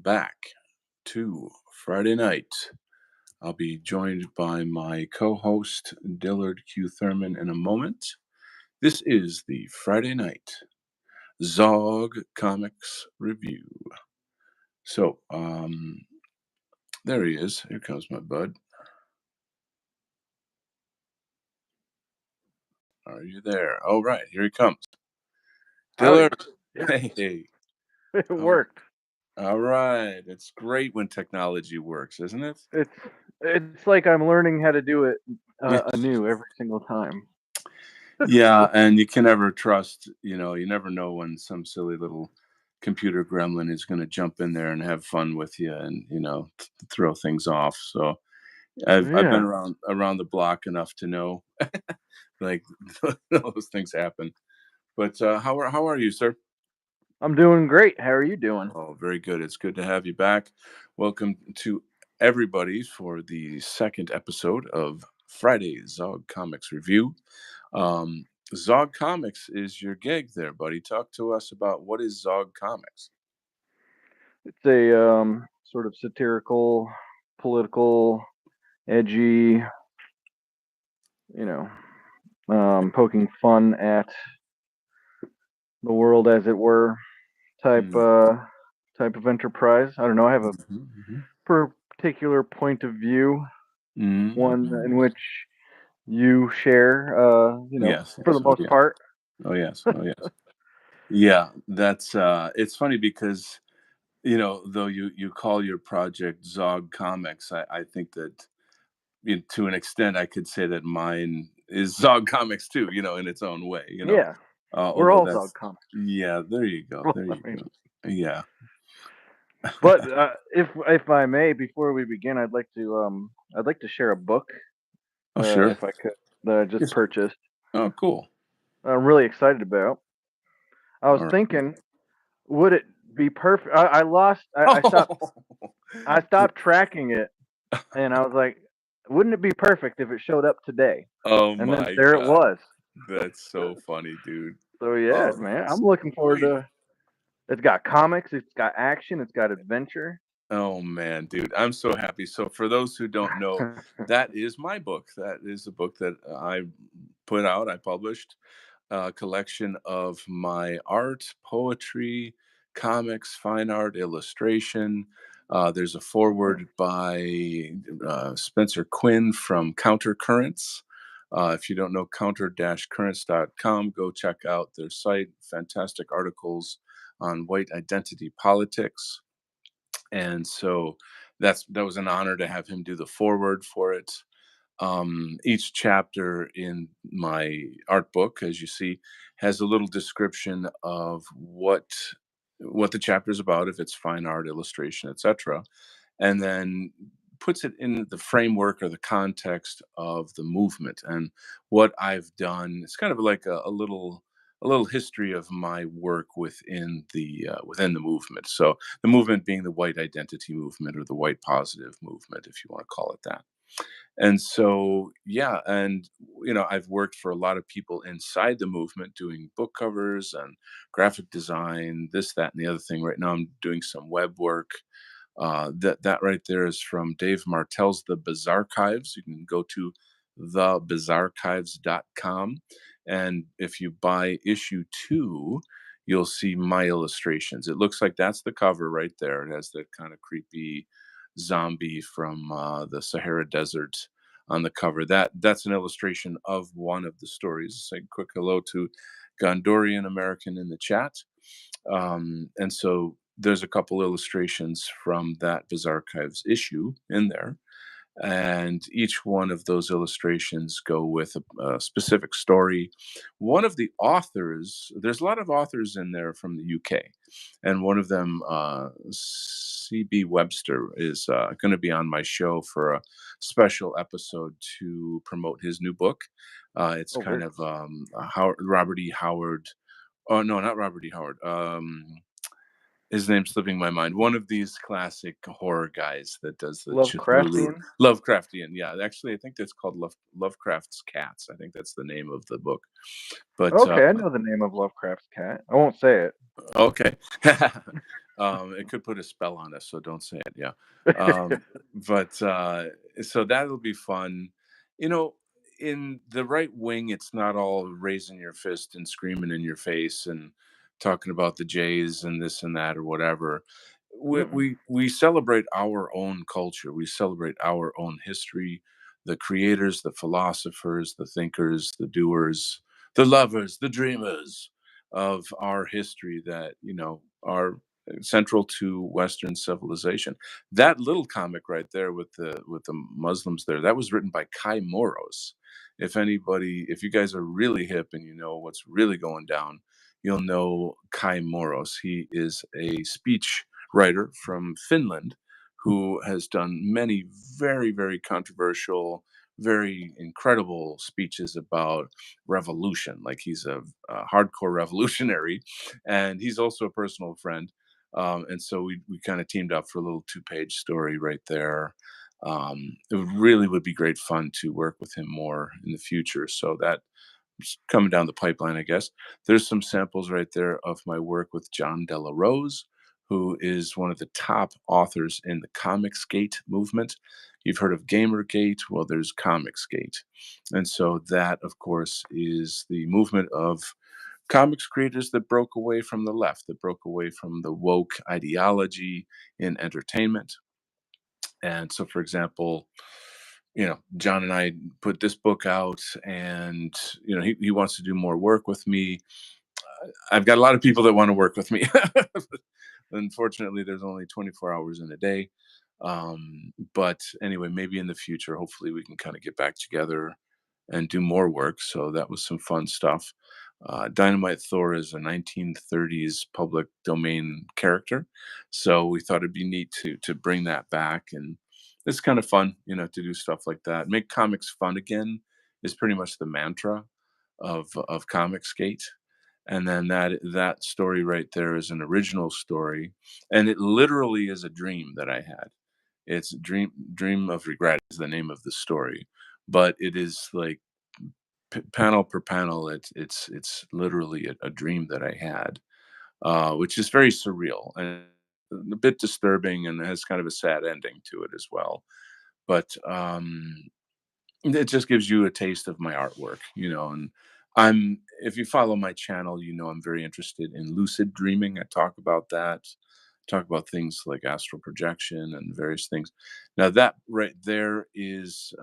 back to Friday night. I'll be joined by my co host, Dillard Q. Thurman, in a moment. This is the Friday night ZOG Comics Review. So, there he is. Here comes my bud. Are you there? All right, here he comes. Howdy. Dillard. Yeah, Hey. it All worked. all right. It's great when technology works, isn't it? It's it's like I'm learning how to do it anew every single time. Yeah, and you can never trust, you never know when some silly little computer gremlin is going to jump in there and have fun with you and, throw things off. So I've been Yeah, around the block enough to know like those things happen. But how are you, sir? I'm doing great. How are you doing? Oh, very good. It's good to have you back. Welcome to everybody for the second episode of Friday's Zog Comics Review. Um, Zog Comics is your gig there, buddy. Talk to us about what is Zog Comics. It's a sort of satirical, political, edgy, you know, poking fun at the world, as it were, type Mm, uh, type of enterprise. I don't know. I have a mhm, particular point of view, mhm, one in mhm. which you share, Yes, for yes, the oh most yes, part. oh yes, oh yes. Yeah, that's it's funny because though you call your project Zog Comics, I think that to an extent I could say that mine is Zog Comics too, in its own way, Yeah, we're although all Zog that's comics. yeah, there you go, there I you mean, go. Yeah. but if I may, before we begin, I'd like to share a book, Oh, sure. if I could, that I just Yes. purchased. Oh, cool. I'm really excited about. I was All right. thinking, would it be perfect? I lost. Oh, I stopped tracking it, and I was like, wouldn't it be perfect if it showed up today? oh And then my there it God. was. That's so funny, dude. So yeah, Oh, man, I'm that's looking forward great. to. It's got comics. It's got action. It's got adventure. Oh man, dude, I'm so happy. So for those who don't know, that is my book. That is a book that I put out. I published a collection of my art, poetry, comics, fine art, illustration. There's a foreword by Spencer Quinn from Countercurrents. If you don't know counter-currents.com, go check out their site. Fantastic articles on white identity politics. And so that was an honor to have him do the foreword for it. Each chapter in my art book, as you see, has a little description of what the chapter is about, if it's fine art, illustration, etc., and then puts it in the framework or the context of the movement and what I've done. It's kind of like a little history of my work within the movement. So the movement being the white identity movement or the white positive movement, if you want to call it that. And so, yeah, and I've worked for a lot of people inside the movement doing book covers and graphic design, this, that, and the other thing. Right now, I'm doing some web work. That right there is from Dave Martell's The Bizarchives. You can go to thebizarchives.com, and if you buy issue 2, you'll see my illustrations. It looks like that's the cover right there. It has that kind of creepy zombie from the Sahara Desert on the cover. That's an illustration of one of the stories. Say a quick hello to Gondorian American in the chat. And so there's a couple illustrations from that Bizarchives issue in there, and each one of those illustrations go with a specific story. One of the authors, there's a lot of authors in there from the UK, and one of them, CB Webster, is going to be on my show for a special episode to promote his new book. It's Oh, very kind of cool. Robert E. Howard. Oh no, not Robert E. Howard. His name's slipping my mind. One of these classic horror guys that does the Cthulhu Lovecraftian? Lovecraftian. Yeah, actually, I think that's called Lovecraft's Cats. I think that's the name of the book. But Okay, I know the name of Lovecraft's cat. I won't say okay. It could put a spell on us, so don't say it. Yeah. it. Um, but so that'll be fun. You know, in the right wing, it's not all raising your fist and screaming in your face and talking about the Jays and this and that or whatever. We, Mm-mm. we we celebrate our own culture. We celebrate our own history, the creators, the philosophers, the thinkers, the doers, the lovers, the dreamers of our history that are central to Western civilization. That little comic right there with the Muslims there, that was written by Kai Moros. If you guys are really hip and you know what's really going down, you'll know Kai Moros. He is a speech writer from Finland who has done many very, very controversial, very incredible speeches about revolution. Like he's a hardcore revolutionary, and he's also a personal friend. And so we kind of teamed up for a little 2-page story right there. It really would be great fun to work with him more in the future. So that's coming down the pipeline, I guess. There's some samples right there of my work with John Della Rose, who is one of the top authors in the Comicsgate movement. You've heard of Gamergate? Well, there's Comicsgate. And so that, of course, is the movement of comics creators that broke away from the left, that broke away from the woke ideology in entertainment. And so, for example, John and I put this book out, and he wants to do more work with me. I've got a lot of people that want to work with me. Unfortunately, there's only 24 hours in a day. But anyway, maybe in the future, hopefully, we can kind of get back together and do more work. So that was some fun stuff. Dynamite Thor is a 1930s public domain character, so we thought it'd be neat to bring that back, and it's kind of fun, to do stuff like that. Make comics fun again is pretty much the mantra of Comicsgate. And then that story right there is an original story, and it literally is a dream that I had. It's dream of regret is the name of the story, but it is like panel per panel. It's literally a dream that I had, which is very surreal and a bit disturbing, and has kind of a sad ending to it as well. But it just gives you a taste of my artwork, and if you follow my channel, I'm very interested in lucid dreaming. I talk about that, talk about things like astral projection and various things. Now that right there is,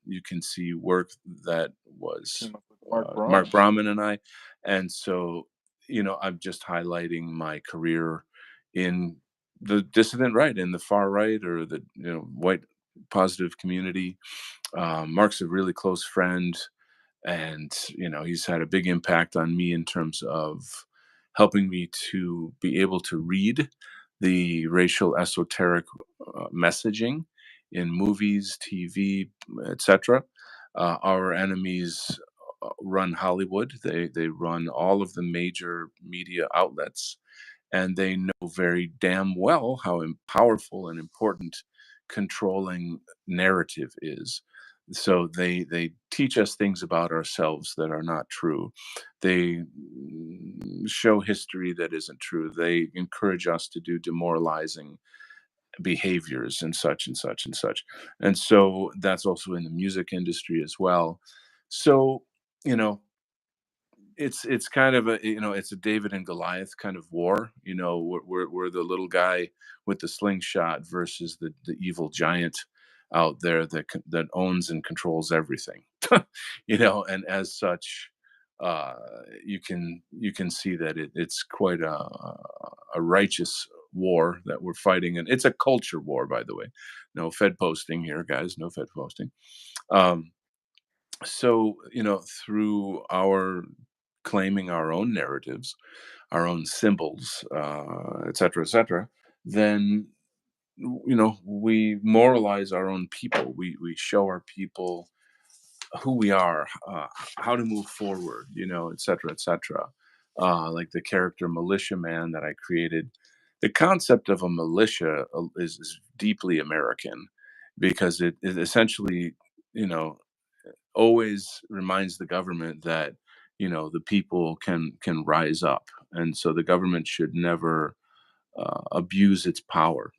you can see work that was Team up with Mark Mark Brahman. Brahman and I, and so I'm just highlighting my career in the dissident right, in the far right, or the white positive community. Mark's a really close friend, and he's had a big impact on me in terms of helping me to be able to read the racial esoteric messaging in movies, TV, etc. Our enemies run Hollywood. They run all of the major media outlets, and they know very damn well how powerful and important controlling narrative is. So they teach us things about ourselves that are not true. They show history that isn't true. They encourage us to do demoralizing behaviors and such and such and such. And so that's also in the music industry as well. So, you know, it's kind of it's a David and Goliath kind of war. We're the little guy with the slingshot versus the evil giant out there that owns and controls everything. And as such, uh, you can see that it's quite a righteous war that we're fighting, and it's a culture war, by the way. No Fed posting here, guys. No Fed posting. Um, so through our claiming our own narratives, our own symbols, et cetera, et cetera, then we moralize our own people. We show our people who we are, how to move forward, et cetera, et cetera. Like the character Militia Man that I created. the concept of a militia is deeply American because it essentially, you know, always reminds the government that, the people can rise up, and so the government should never abuse its power.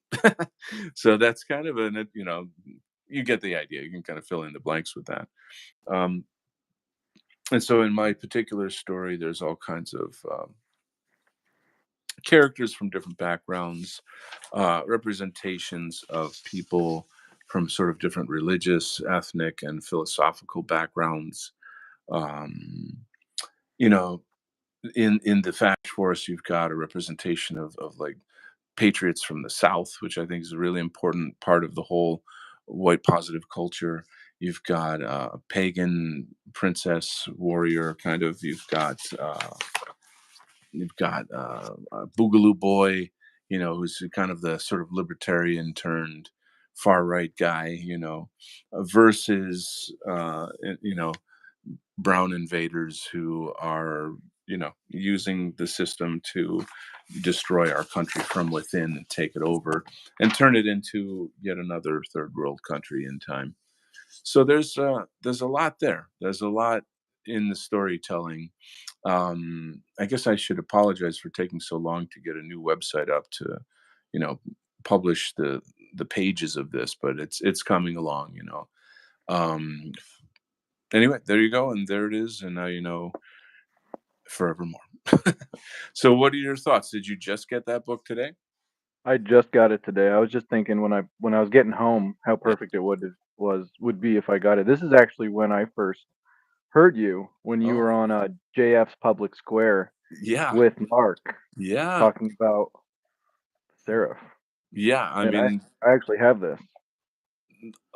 So that's kind of you get the idea. You can kind of fill in the blanks with that. Um, and so in my particular story, there's all kinds of characters from different backgrounds, representations of people from sort of different religious, ethnic, and philosophical backgrounds. Um, you know, in the fact force, you've got a representation of like patriots from the South, which I think is a really important part of the whole white positive culture. You've got a pagan princess warrior kind of. You've got a Boogaloo Boy, who's kind of the sort of libertarian turned far right guy, versus brown invaders who are using the system to destroy our country from within and take it over and turn it into yet another third world country in time. So there's a lot there. There's a lot in the storytelling. I guess I should apologize for taking so long to get a new website up to, you know, publish the pages of this, but it's coming along. Um, anyway, there you go, and there it is, and now you know forevermore. So, what are your thoughts? Did you just get that book today? I just got it today. I was just thinking when I was getting home how Yeah, perfect it would be if I got it. This is actually when I first heard you when you were oh, on JF's Public Square yeah, with Mark yeah, talking about Seraph, yeah. I and I mean, I actually have this.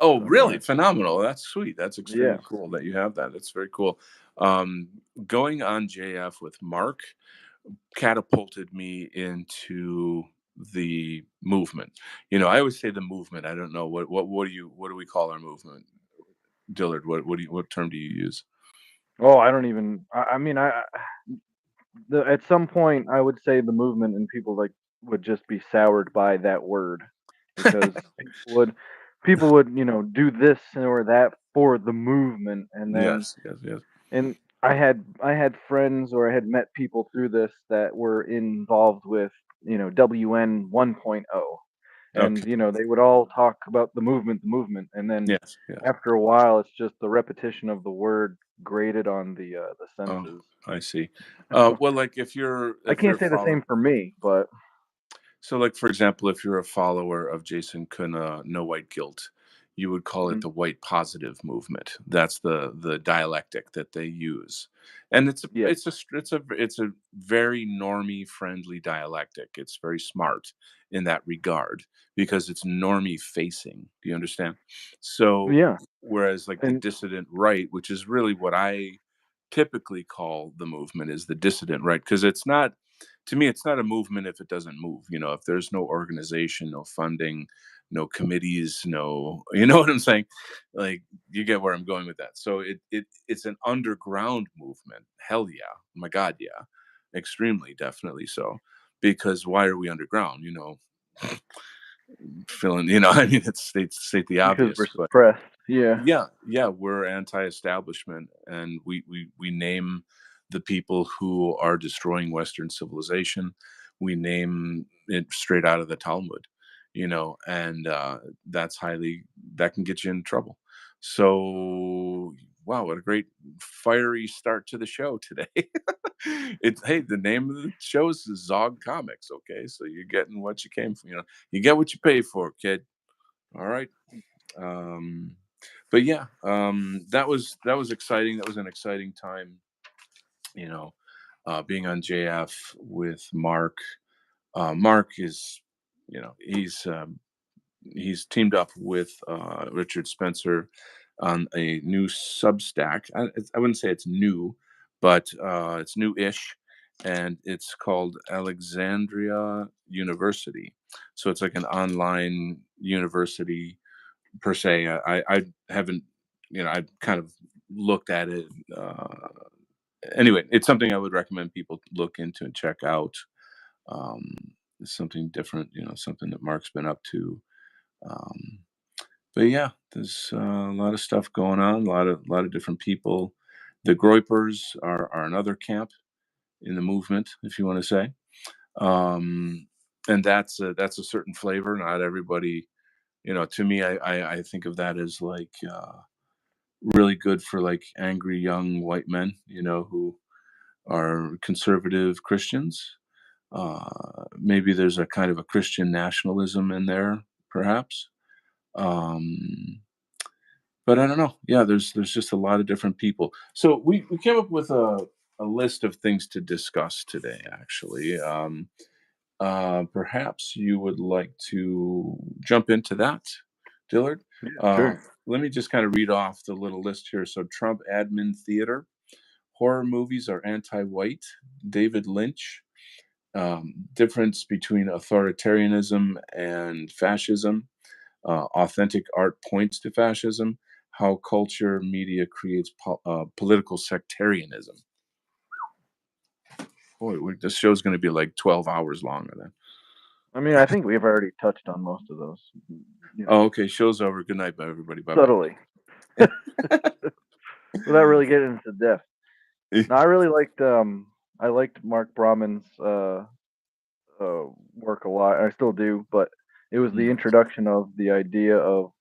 oh, So really? yeah, Phenomenal. That's sweet. That's yeah. extremely cool that you have that. That's very cool. Um, Going on JF with Mark catapulted me into the movement. I always say the movement. I don't know what do we call our movement, Dillard? What term do you use? Oh, I don't even. I mean, at some point I would say the movement and people like would just be soured by that word because people would do this or that for the movement, and then Yes, yes, yes. and I had friends or I had met people through this that were involved with WN 1.0, and Okay. they would all talk about the movement, and then Yes, yes. after a while it's just the repetition of the word grated on the Oh, senses. I see. So Well, like if you're I if you're can't a say the follower. same for me, but So, like for example, if you're a follower of Jason Kuna, No White Guilt, you would call it mm, the white positive movement. That's the dialectic that they use, and yeah, it's a very normie friendly dialectic. It's very smart in that regard because it's normie facing. Do you understand? So, yeah, whereas like the and dissident right, which is really what I typically call the movement, is the dissident right, because it's not, to me it's not a movement if it doesn't move. If there's no organization, no funding, no committees, no, you know what I'm saying, like, you get where I'm going with that. So it's an underground movement. Hell yeah, my god, yeah, extremely, definitely so. Because why are we underground? Feeling, I mean, it's state the because we're obvious, but suppressed. Yeah, yeah, yeah, we're anti-establishment, and we name the people who are destroying Western civilization. We name it straight out of the Talmud, and that can get you in trouble. So, wow, what a great fiery start to the show today. It's, hey, the name of the show is Zog Comics. Okay, so you're getting what you came for. You get what you pay for, kid. All right. Um, but yeah, that was exciting. That was an exciting time, you know, being on JF with Mark. Mark is, he's teamed up with Richard Spencer on a new Substack. I wouldn't say it's new, but it's new-ish, and it's called Alexandria University. So it's like an online university per se. I haven't, I've kind of looked at it. Anyway, it's something I would recommend people look into and check out. Um, something different, something that Mark's been up to. Um, but yeah, there's a lot of stuff going on, a lot of different people. The Groypers are another camp in the movement, if you want to say. Um, and that's a certain flavor. Not everybody, to me, I think of that as like really good for like angry young white men, who are conservative Christians. Maybe there's a kind of a Christian nationalism in there, perhaps. Um, but I don't know. Yeah, there's just a lot of different people. So we came up with a list of things to discuss today. Actually, perhaps you would like to jump into that, Dillard. Yeah, Uh, sure. Let me just kind of read off the little list here. So Trump admin theater, horror movies are anti-white. David Lynch, difference between authoritarianism and fascism. Authentic art points to fascism. How culture media creates political sectarianism. Boy, this show's going to be like 12 hours long. Then. I mean, I think we've already touched on most of those, you Oh, know, okay. Show's over. Good night, bye, everybody. Bye bye. subtly, without really getting into depth. No, I liked Mark Brahman's work a lot. I still do, but it was the introduction of the idea of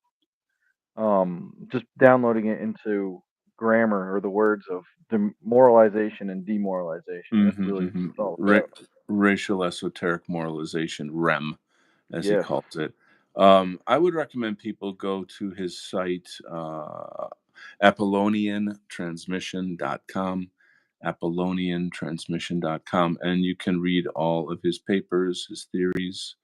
just downloading it into grammar or the words of demoralization and demoralization. That's Mm-hmm, really what mm-hmm. it's all about. Racial esoteric moralization, REM, as he Yes. calls it. I would recommend people go to his site, ApollonianTransmission.com, ApollonianTransmission.com, and you can read all of his papers, his theories.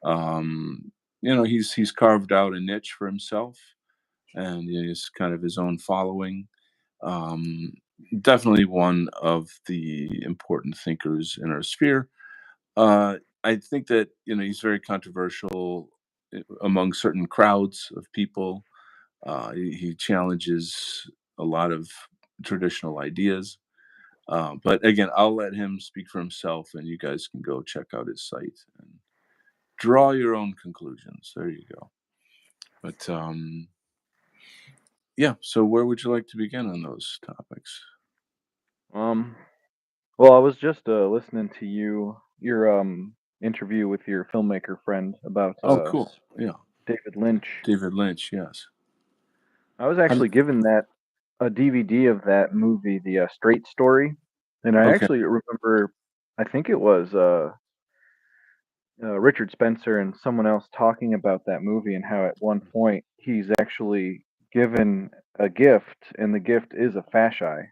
Um, he's carved out a niche for himself, and he's kind of his own following. Um, Definitely one of the important thinkers in our sphere. I think that he's very controversial among certain crowds of people. He challenges a lot of traditional ideas. But again, I'll let him speak for himself, and you guys can go check out his site and draw your own conclusions. There you go. But yeah, so where would you like to begin on those topics? Um. Well, I was just listening to your interview with your filmmaker friend about Oh, cool. Yeah, David Lynch. David Lynch. Yes. I was How actually did- given that a DVD of that movie, the Straight Story, and I Okay. actually remember, I think it was Richard Spencer and someone else talking about that movie and how at one point he's actually given a gift, and the gift is a fasci,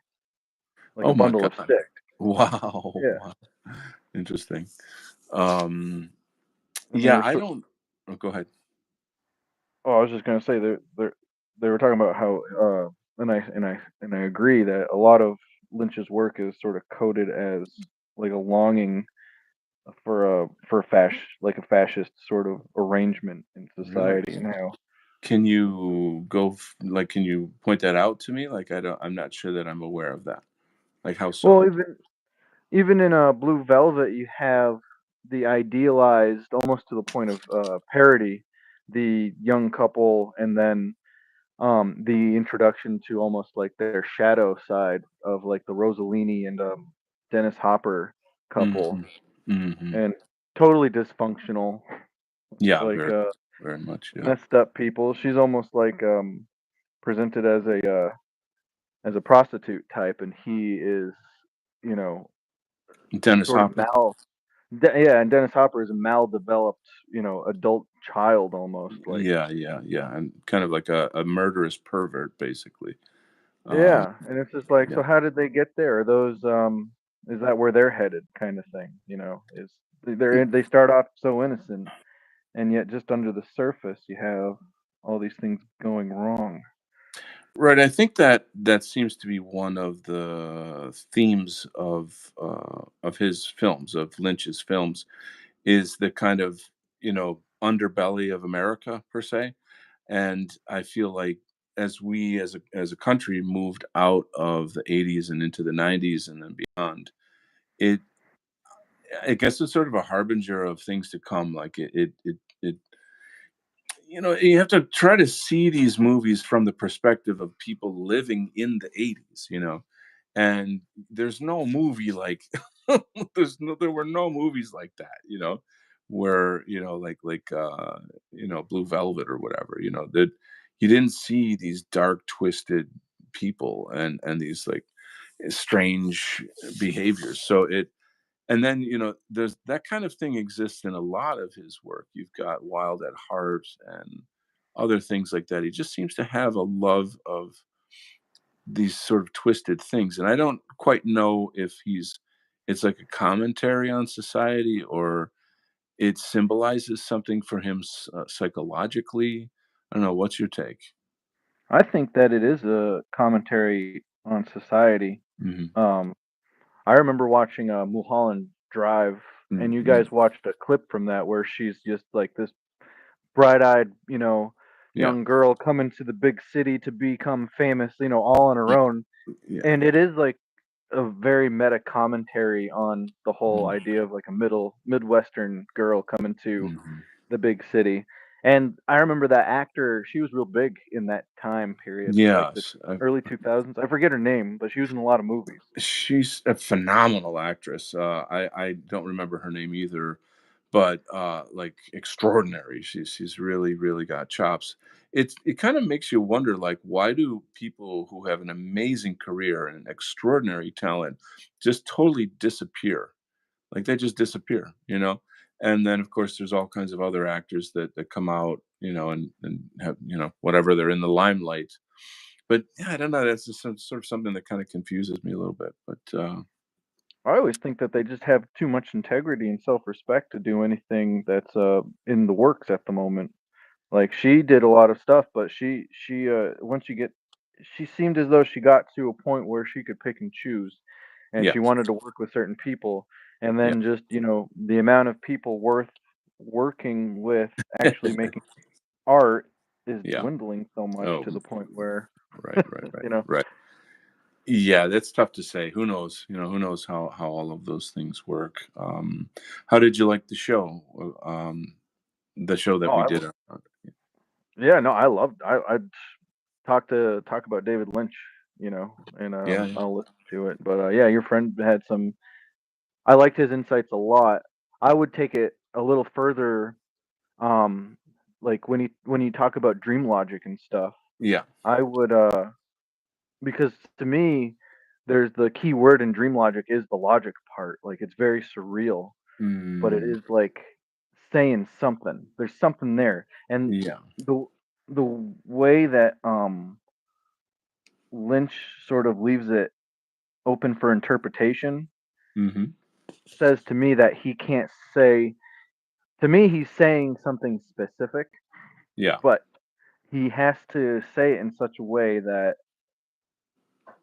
like a Oh my bundle of God. sticks. Wow. Yeah, Wow. Interesting. Um, and they yeah, were I so. don't. Oh, go ahead. Oh, I was just gonna say they were talking about how, and I agree that a lot of Lynch's work is sort of coded as like a longing for a fascist sort of arrangement in Really? society, and how. Can you like? Can you point that out to me? Like, I don't. I'm not sure that I'm aware of that. Like, how so? Well, even in Blue Velvet, you have the idealized, almost to the point of parody, the young couple, and then the introduction to almost like their shadow side of like the Rossellini and Dennis Hopper couple, Hmm. Hmm. and totally dysfunctional, Yeah, like very much. Yeah. messed up people. She's almost like presented as a prostitute type, and he is, you know, Dennis sort of Hopper. yeah, and Dennis Hopper is a maldeveloped, adult child almost, like. Yeah, yeah, yeah, and kind of like a murderous pervert, basically. Um, Yeah, and it's just like, so yeah. how did they get there? Are those is that where they're headed, kind of thing? Is they start off so innocent, and yet just under the surface you have all these things going wrong. Right, I think that that seems to be one of the themes of his films, of Lynch's films, is the kind of underbelly of America per se, and I feel like as we as a country moved out of the '80s and into the '90s and then beyond, it I guess it's sort of a harbinger of things to come. Like it you have to try to see these movies from the perspective of people living in the 80s, and there's no movie like there were no movies like that, where, Blue Velvet or whatever, that you didn't see these dark, twisted people and these like strange behaviors. So it and then, there's that kind of thing exists in a lot of his work. You've got Wild at Heart and other things like that. He just seems to have a love of these sort of twisted things. And I don't quite know if it's like a commentary on society, or it symbolizes something for him psychologically. I don't know. What's your take? I think that it is a commentary on society. Hmm. Um, I remember watching Mulholland Drive, and you Yeah. guys watched a clip from that where she's just like this bright-eyed, Yeah. young girl coming to the big city to become famous, all on her Yeah. own. Yeah. And it is like a very meta commentary on the whole Mhm. idea of like a midwestern girl coming to Mhm. the big city. And I remember that actor, she was real big in that time period, like the Yes. early 2000s. I forget her name, but she was in a lot of movies. She's a phenomenal actress. I don't remember her name either, but like extraordinary. She's really really got chops. It kind of makes you wonder, like, why do people who have an amazing career and extraordinary talent just totally disappear? Like they just disappear, And then of course there's all kinds of other actors that come out, and have, whatever, they're in the limelight. But yeah, I don't know. That's just sort of something that kind of confuses me a little bit. But I always think that they just have too much integrity and self-respect to do anything that's in the works at the moment. Like she did a lot of stuff, but once you get she seemed as though she got to a point where she could pick and choose, and yeah, she wanted to work with certain people, and yeah, then just, the amount of people worth working with actually making art is yeah. dwindling so much Oh, to the point where, right, right, right, you know, right. Yeah, that's tough to say. Who knows? Who knows how all of those things work. How did you like the show? The show that oh, we did. yeah, no, I loved I talk about David Lynch, and Yeah, yeah, I'll listen to it. But yeah, your friend had some. I liked his insights a lot. I would take it a little further, um, like when you talk about dream logic and stuff. yeah. I would because to me, there's the key word in dream logic is the logic part. Like it's very surreal, but it Mm, is like saying something. There's something there, and yeah. the the way that Lynch sort of leaves it open for interpretation Hmm. says to me that he can't say to me he's saying something specific, Yeah. but he has to say it in such a way that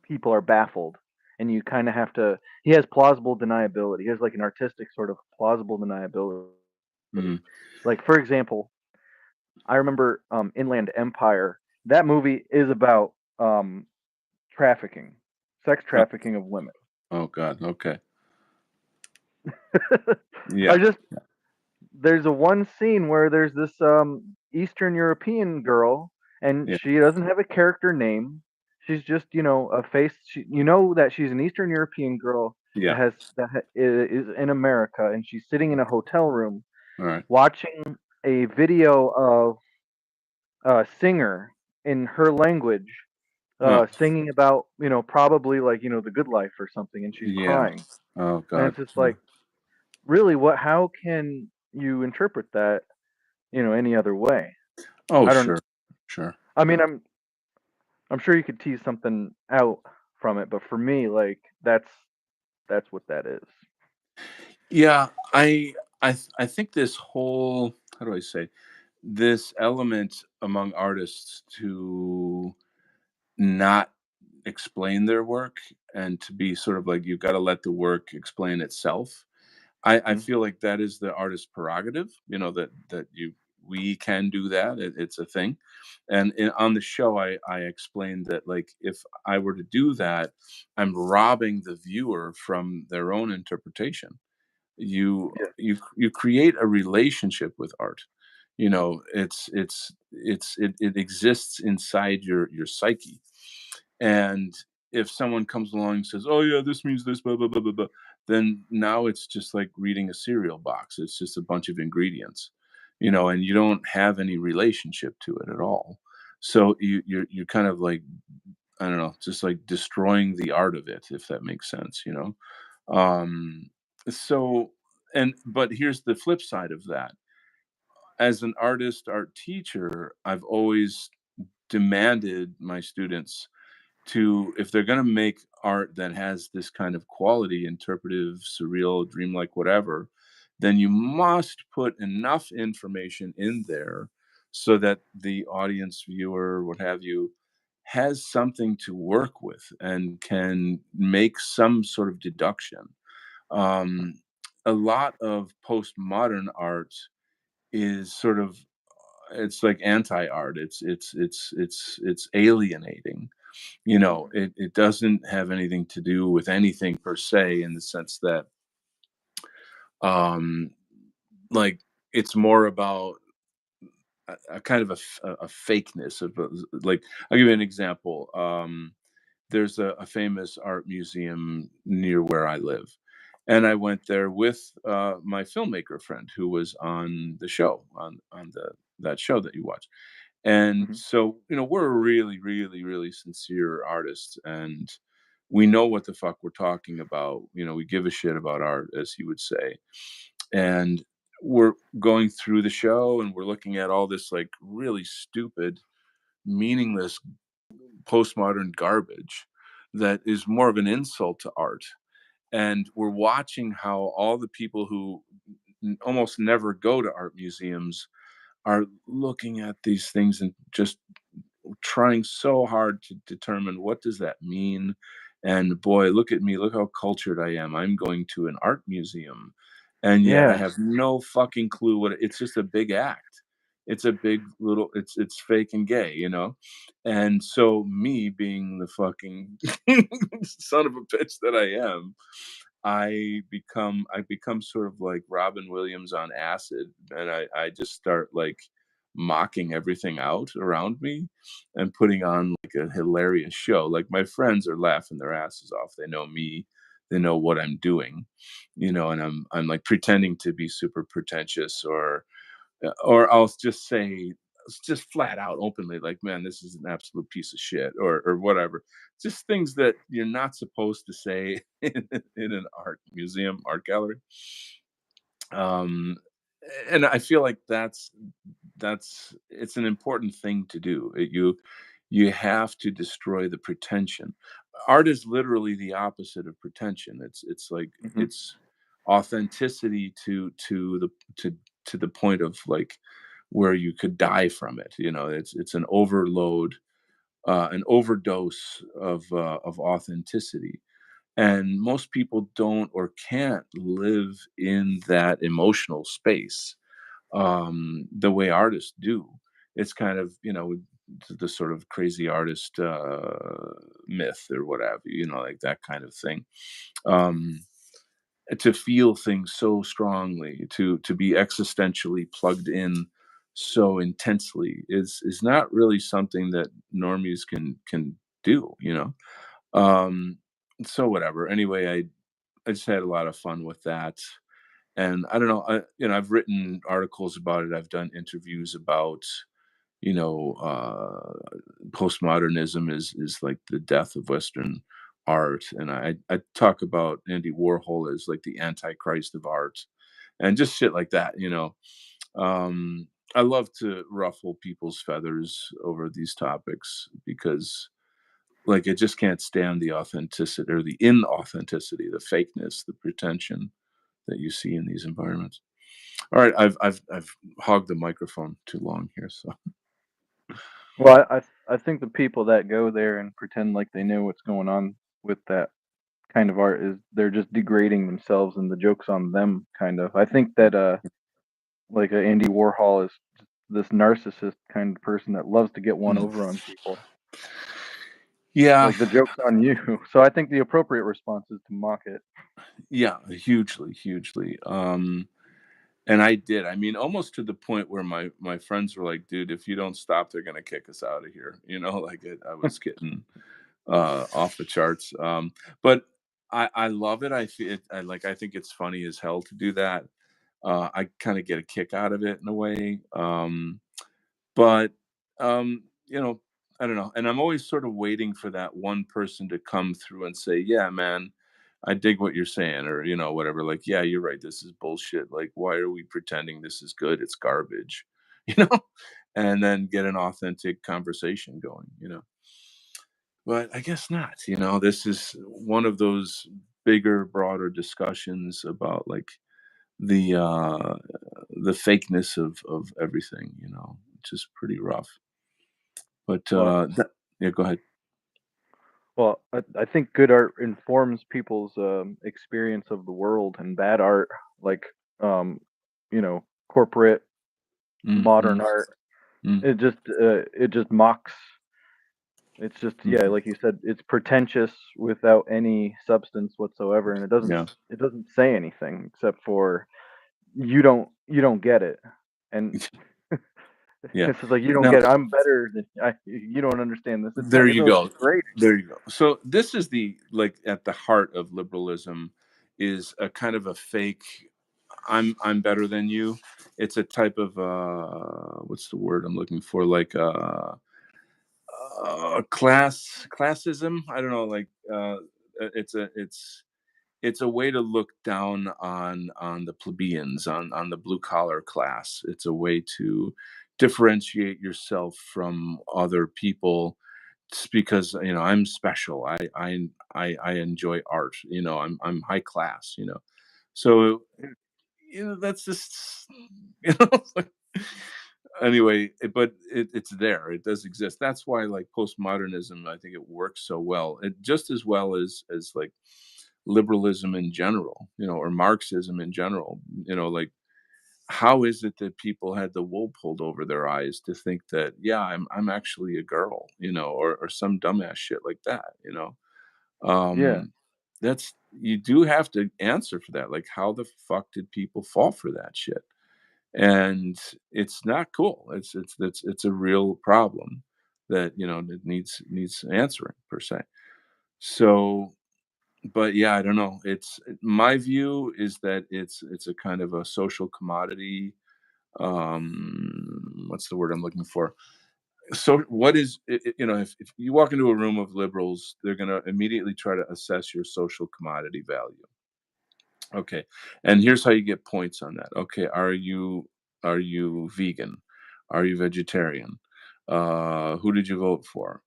people are baffled, and you kind of have to he has plausible deniability. He has like an artistic sort of plausible deniability. Mm, Like for example, I remember Inland Empire. That movie is about trafficking, sex oh, trafficking of women. oh God. Okay. I Yeah. just there's a one scene where there's this Eastern European girl, and Yeah. she doesn't have a character name. She's just, a face. You know that she's an Eastern European girl Yeah. is in America, and she's sitting in a hotel room All right. watching a video of a singer in her language Huh. singing about, probably like, the good life or something, and she's Yeah. crying, Oh and God. it's just Yeah. like, really, what? How can you interpret that, any other way? Oh, I don't. sure. Sure. I mean, I'm sure you could tease something out from it, but for me, like that's what that is. Yeah, I think this whole, how do I say, this element among artists to not explain their work, and to be sort of like, you've got to let the work explain itself. I Mhm. feel like that is the artist's prerogative, that we can do that. It's a thing. And on the show, I explained that, like, if I were to do that, I'm robbing the viewer from their own interpretation. Yeah. You create a relationship with art. You know, it exists inside your psyche. And if someone comes along and says, "Oh yeah, this means this, blah blah blah blah blah," then now it's just like reading a cereal box. It's just a bunch of ingredients, you know, and you don't have any relationship to it at all. So you're kind of like, I don't know, just like destroying the art of it, if that makes sense, you know. Um, so but here's the flip side of that. As an artist, art teacher, I've always demanded my students to, if they're going to make art that has this kind of quality, interpretive, surreal, dreamlike, whatever, then you must put enough information in there so that the audience, viewer, what have you, has something to work with and can make some sort of deduction. um, a lot of postmodern art is sort of, it's like anti-art. It's alienating. You know, Mhm. it doesn't have anything to do with anything per se, in the sense that, um like, it's more about a kind of a fakeness of like, I'll give you an example. There's a famous art museum near where I live, and I went there with my filmmaker friend who was on the show, on the that show that you watch. And Mhm. so, you know, we're really, really, really sincere artists, and we know what the fuck we're talking about. You know, we give a shit about art, as he would say. And we're going through the show and we're looking at all this like really stupid, meaningless postmodern garbage that is more of an insult to art. And we're watching how all the people who almost never go to art museums are looking at these things and just trying so hard to determine what does that mean. And boy, look at me, look how cultured I am. I'm going to an art museum, and yet I Yeah. have no fucking clue what it's just a big act. It's a big little, it's fake and gay, you know. And so me being the fucking son of a bitch that I am, I become sort of like Robin Williams on acid, and I just start like mocking everything out around me and putting on like a hilarious show. Like, my friends are laughing their asses off. They know me, they know what I'm doing, you know, and I'm like pretending to be super pretentious, or I'll just say, just flat out openly, like, man, this is an absolute piece of shit, or whatever. Just things that you're not supposed to say in an art museum, art gallery. Um, and I feel like that's it's an important thing to do. You have to destroy the pretension. Art is literally the opposite of pretension. It's like, Mhm. it's authenticity to to the point of like where you could die from it. You know, it's an overload, an overdose of authenticity, and most people don't or can't live in that emotional space the way artists do. It's kind of, you know, the sort of crazy artist myth or whatever, you know, like that kind of thing. Um, to feel things so strongly, to be existentially plugged in so intensely is not really something that normies can do, you know. Um, so whatever. Anyway, I just had a lot of fun with that. And I don't know, you know, I've written articles about it. I've done interviews about, you know, postmodernism is like the death of Western art, and I talk about Andy Warhol as like the antichrist of art, and just shit like that, you know. Um, I love to ruffle people's feathers over these topics because, like, it just can't stand the authenticity or the inauthenticity, the fakeness, the pretension that you see in these environments. All right, I've hogged the microphone too long here, so Well, I think the people that go there and pretend like they know what's going on with that kind of art is they're just degrading themselves and the joke's on them, kind of. I think that like Andy Warhol is just this narcissist kind of person that loves to get one over on people. Yeah, Like the joke's on you. So I think the appropriate response is to mock it. yeah, hugely, hugely. And I did. I mean, almost to the point where my friends were like, "Dude, if you don't stop, they're gonna kick us out of here." You know, like I was getting off the charts. But I love it. I feel I like. I think it's funny as hell to do that. I kind of get a kick out of it in a way. But you know, I don't know. And I'm always sort of waiting for that one person to come through and say, "Yeah, man, I dig what you're saying," or whatever. Like, "Yeah, you're right. This is bullshit. Like, why are we pretending this is good? It's garbage," you know. And then get an authentic conversation going. But I guess not. This is one of those bigger, broader discussions about like the uh the fakeness of everything, which is pretty rough. But Well, yeah, go ahead. I think good art informs people's experience of the world, and bad art, like um, corporate Hmm. modern art, it just mocks. It's just, yeah, Hmm. like you said, it's pretentious without any substance whatsoever, and it doesn't Yeah. it doesn't say anything except for you don't get it, and Yeah. it's just like you don't Now get it. I'm better than you don't understand this. It's there kind of you so go. degrading. There you go. So this is the like at the heart of liberalism is a kind of a fake I'm better than you. It's a type of what's the word I'm looking for? Like classism. I don't know, like it's a way to look down on the plebeians, on the blue collar class. It's a way to differentiate yourself from other people. It's because I'm special. I enjoy art. I'm high class. So that's just you know like, anyway, but it's there. It does exist. That's why like postmodernism, I think it works so well. It just as well as like liberalism in general, or Marxism in general. Like how is it that people had the wool pulled over their eyes to think that yeah, I'm actually a girl, or some dumbass shit like that. Yeah, Um that's you do have to answer for that. Like how the fuck did people fall for that shit? And it's not cool. It's a real problem that that needs answering per se. So, but yeah, I don't know. It's my view is that it's a kind of a social commodity. What's the word I'm looking for? So, what is if you walk into a room of liberals, they're going to immediately try to assess your social commodity value. Okay. And here's how you get points on that. Okay, are you vegan? Are you vegetarian? Who did you vote for?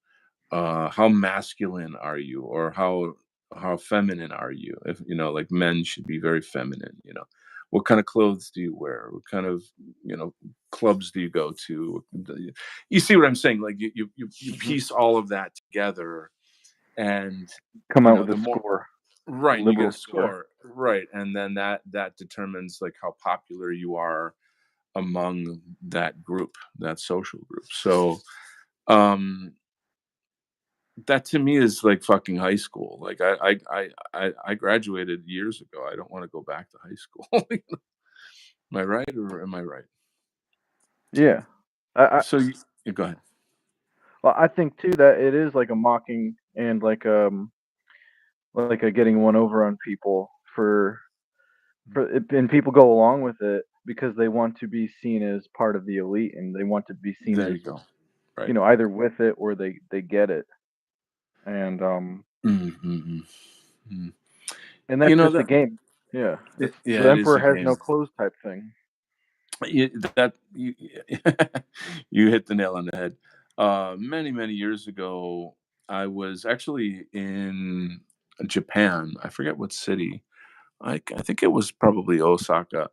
How masculine are you, or how feminine are you? If like men should be very feminine. What kind of clothes do you wear? What kind of clubs do you go to? You see what I'm saying? Like you hmm piece all of that together, and come out with the a more. score, a Right, and you get liberal a score. score, right, and then that determines, like, how popular you are among that group, that social group. So, um, that to me is like fucking high school. Like, I graduated years ago. I don't wanna go back to high school. Am I right, or am I right? Yeah, I So you yeah, go ahead. well, I think too that it is like a mocking and like a getting one over on people for it, and people go along with it because they want to be seen as part of the elite, and they want to be seen There as you go. Right. either with it or they get it, and Mhm, mhm. that's just a That game. Yeah, it's the yeah, it is emperor a has no game. clothes type thing. You that you you hit the nail on the head. Many, many years ago, I was actually in Japan. I forget what city. I think it was probably Osaka,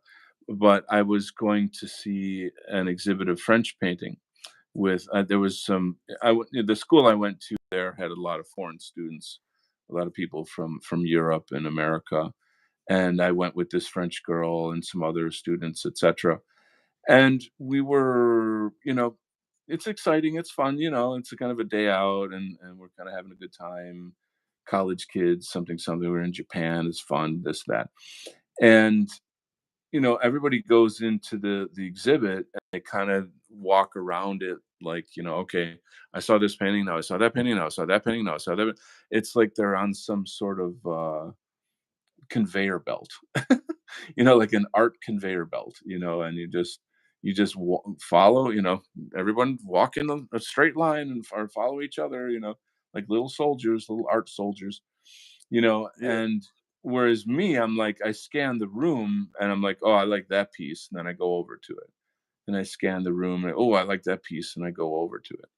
but I was going to see an exhibit of French painting with there was some the school I went to there had a lot of foreign students, a lot of people from Europe and America, and I went with this French girl and some other students, etc. And we were, it's exciting, it's fun, it's a kind of a day out, and we're kinda having a good time. College kids, something, something, we're in Japan, it's fun, this, that. And, everybody goes into the exhibit, and they kinda walk around it like, "Okay, I saw this painting, now I saw that painting, now I saw that painting, now I saw that." It's like they're on some sort of, conveyor belt. Like an art conveyor belt, and you just follow, everyone walk in a straight line and or follow each other, like little soldiers, little art soldiers, Yeah. and whereas me, I'm like, I scan the room and I'm like, oh, I like that piece, and then I go over to it. And I scan the room and oh, I like that piece, and I go over to it,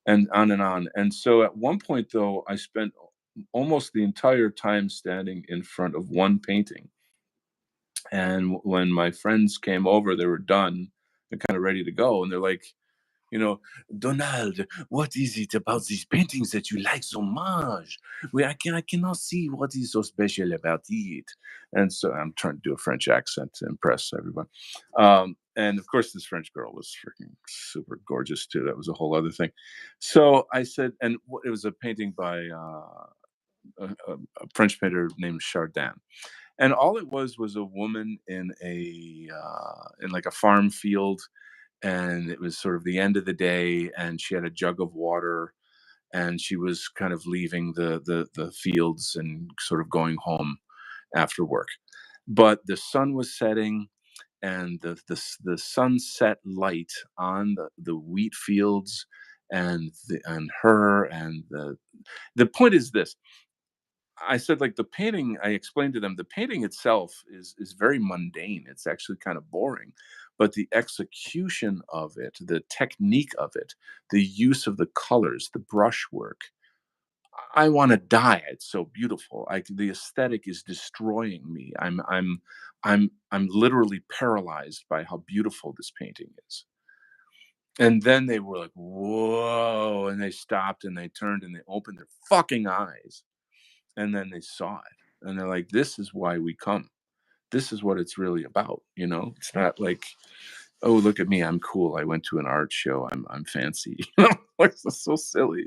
and on and on. And so at one point though, I spent almost the entire time standing in front of one painting. And when my friends came over, they were done and kind of ready to go. And they're like, you know, Donald, what is it about these paintings that you like so much? I cannot see what is so special about it. And so I'm trying to do a French accent to impress everyone. And of course, this French girl was freaking super gorgeous too. That was a whole other thing. So I said, and it was a painting by a French painter named Chardin, and all it was a woman in like a farm field, and it was sort of the end of the day, and she had a jug of water, and she was kind of leaving the fields and sort of going home after work, but the sun was setting, and the sunset light on the wheat fields, and her, and the point is this. I said, like, the painting, I explained to them, the painting itself is very mundane. It's actually kind of boring, but the execution of it, the technique of it, the use of the colors, the brushwork, I want to die. It's so beautiful. The aesthetic is destroying me. I'm literally paralyzed by how beautiful this painting is. And then they were like, "Whoa!" And they stopped and they turned and they opened their fucking eyes, and then they saw it, and they're like, this is why we come, this is what it's really about. It's not like, oh, look at me, I'm cool, I went to an art show, I'm fancy. Like, it's so silly.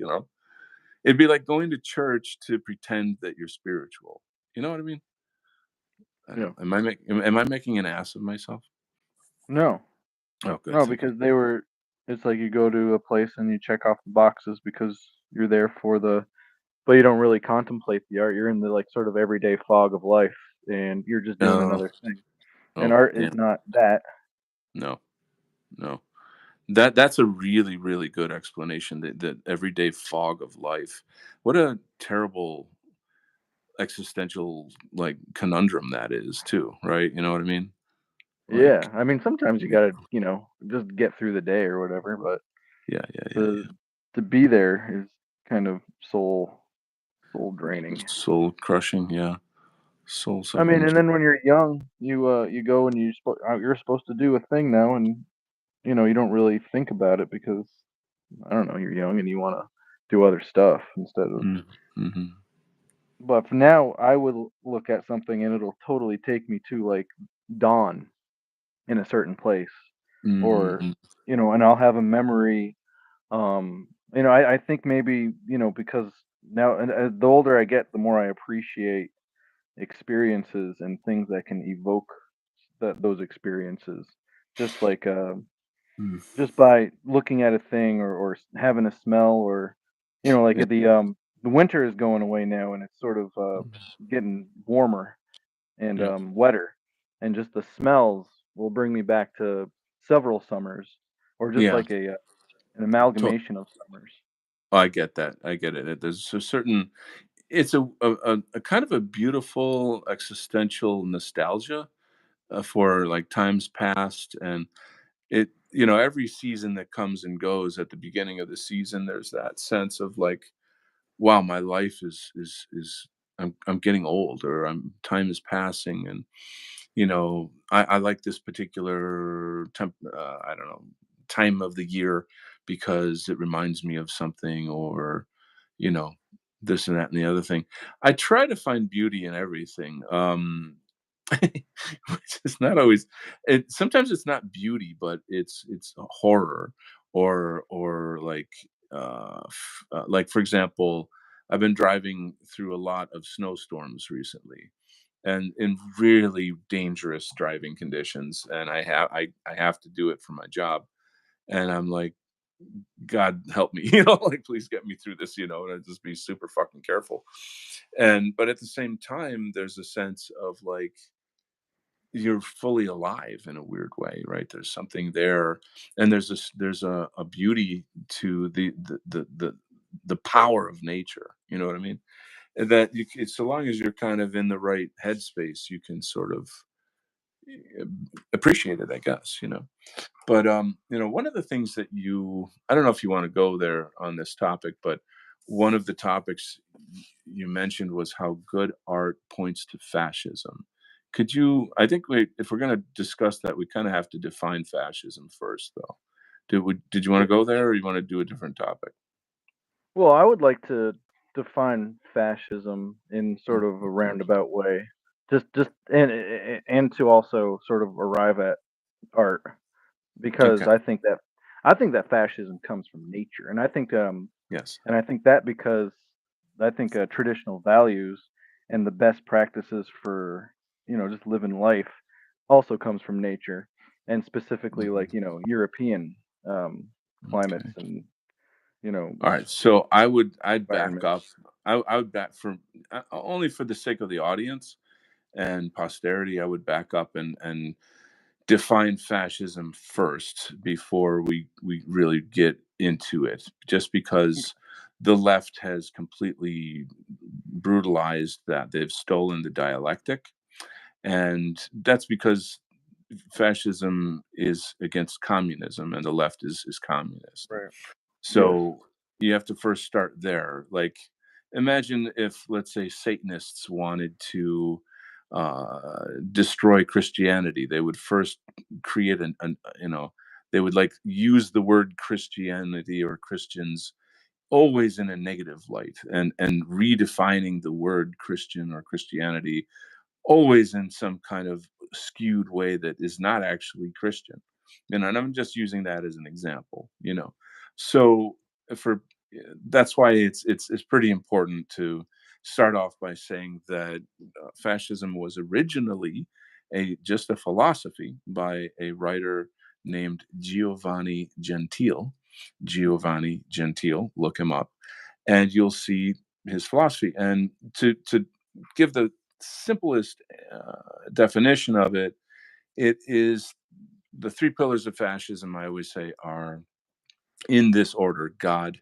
It'd be like going to church to pretend that you're spiritual. You know what I mean? I Yeah. don't know. Am I making an ass of myself? No. Oh, good, No, thank you. because they were it's like you go to a place and you check off the boxes because you're there for the but you don't really contemplate the art. You're in the, like, sort of everyday fog of life, and you're just doing No. another thing. And Oh, art is yeah. not that. No, no. That's a really, really good explanation. That everyday fog of life. What a terrible existential, like, conundrum that is too, right? You know what I mean? Like, Yeah, I mean, sometimes you yeah, gotta, just get through the day or whatever, but yeah, yeah, yeah, to to be there is kind of soul yeah. draining. Soul crushing, yeah. Soul I mean, sucking. and then when you're young, you go and you're supposed to do a thing now, and you don't really think about it because I don't know, you're young and you want to do other stuff instead of. Mm, mhm, But for now, I would look at something and it'll totally take me to like dawn in a certain place, or mhm, and I'll have a memory. I think maybe because now, and the older I get, the more I appreciate experiences and things that can evoke those experiences. Just like mm. just by looking at a thing or having a smell or like Yeah, the winter is going away now and it's sort of getting warmer and yeah, wetter, and just the smells will bring me back to several summers or just yeah. like an To amalgamation of summers. I get that, I get it. There's a certain, it's a kind of a beautiful existential nostalgia, for, like, times past, and every season that comes and goes, at the beginning of the season, there's that sense of, like, wow, my life is I'm getting old, or time is passing, and I like this particular I don't know, time of the year, because it reminds me of something, or you know this and that and the other thing. I try to find beauty in everything. Which is not always, sometimes it's not beauty, but it's a horror, or like for example, I've been driving through a lot of snowstorms recently, and in really dangerous driving conditions, and I have to do it for my job, and I'm like, God help me, like please get me through this, and I just be super fucking careful. And but at the same time, there's a sense of like you're fully alive in a weird way, right? There's something there, and there's a beauty to the power of nature. You know what I mean? And that so long as you're kind of in the right headspace, you can sort of eh, appreciate it, I guess. But one of the things that I don't know if you want to go there on this topic, but one of the topics you mentioned was how good art points to fascism. Could you I think if we're going to discuss that, we kind of have to define fascism first, though. Did you want to Yeah. go there, or you want to do a different topic? Well, I would like to define fascism in sort Mm, of a roundabout way, just and to also sort of arrive at art, because okay. I think that fascism comes from nature, Yes. and I think that because I think traditional values and the best practices for just living life also comes from nature, and specifically like Mhm. European um, climates Okay. and All right. So I'd back up. environments. I would back for only for the sake of the audience and posterity. I would back up and define fascism first before we really get into it, just because the left has completely brutalized that. They've stolen the dialectic, and that's because fascism is against communism and the left is communist. Right. Yes. So you have to first start there. Like, imagine if, let's say, Satanists wanted to destroy Christianity. They would first create they would like use the word Christianity or Christians always in a negative light, and redefining the word Christian or Christianity always in some kind of skewed way that is not actually Christian. And I'm just using that as an example. So for that's why it's pretty important to start off by saying that fascism was originally a just a philosophy by a writer named Giovanni Gentile, look him up, and you'll see his philosophy. And to give the simplest definition of it, it is the three pillars of fascism, I always say, are in this order: God,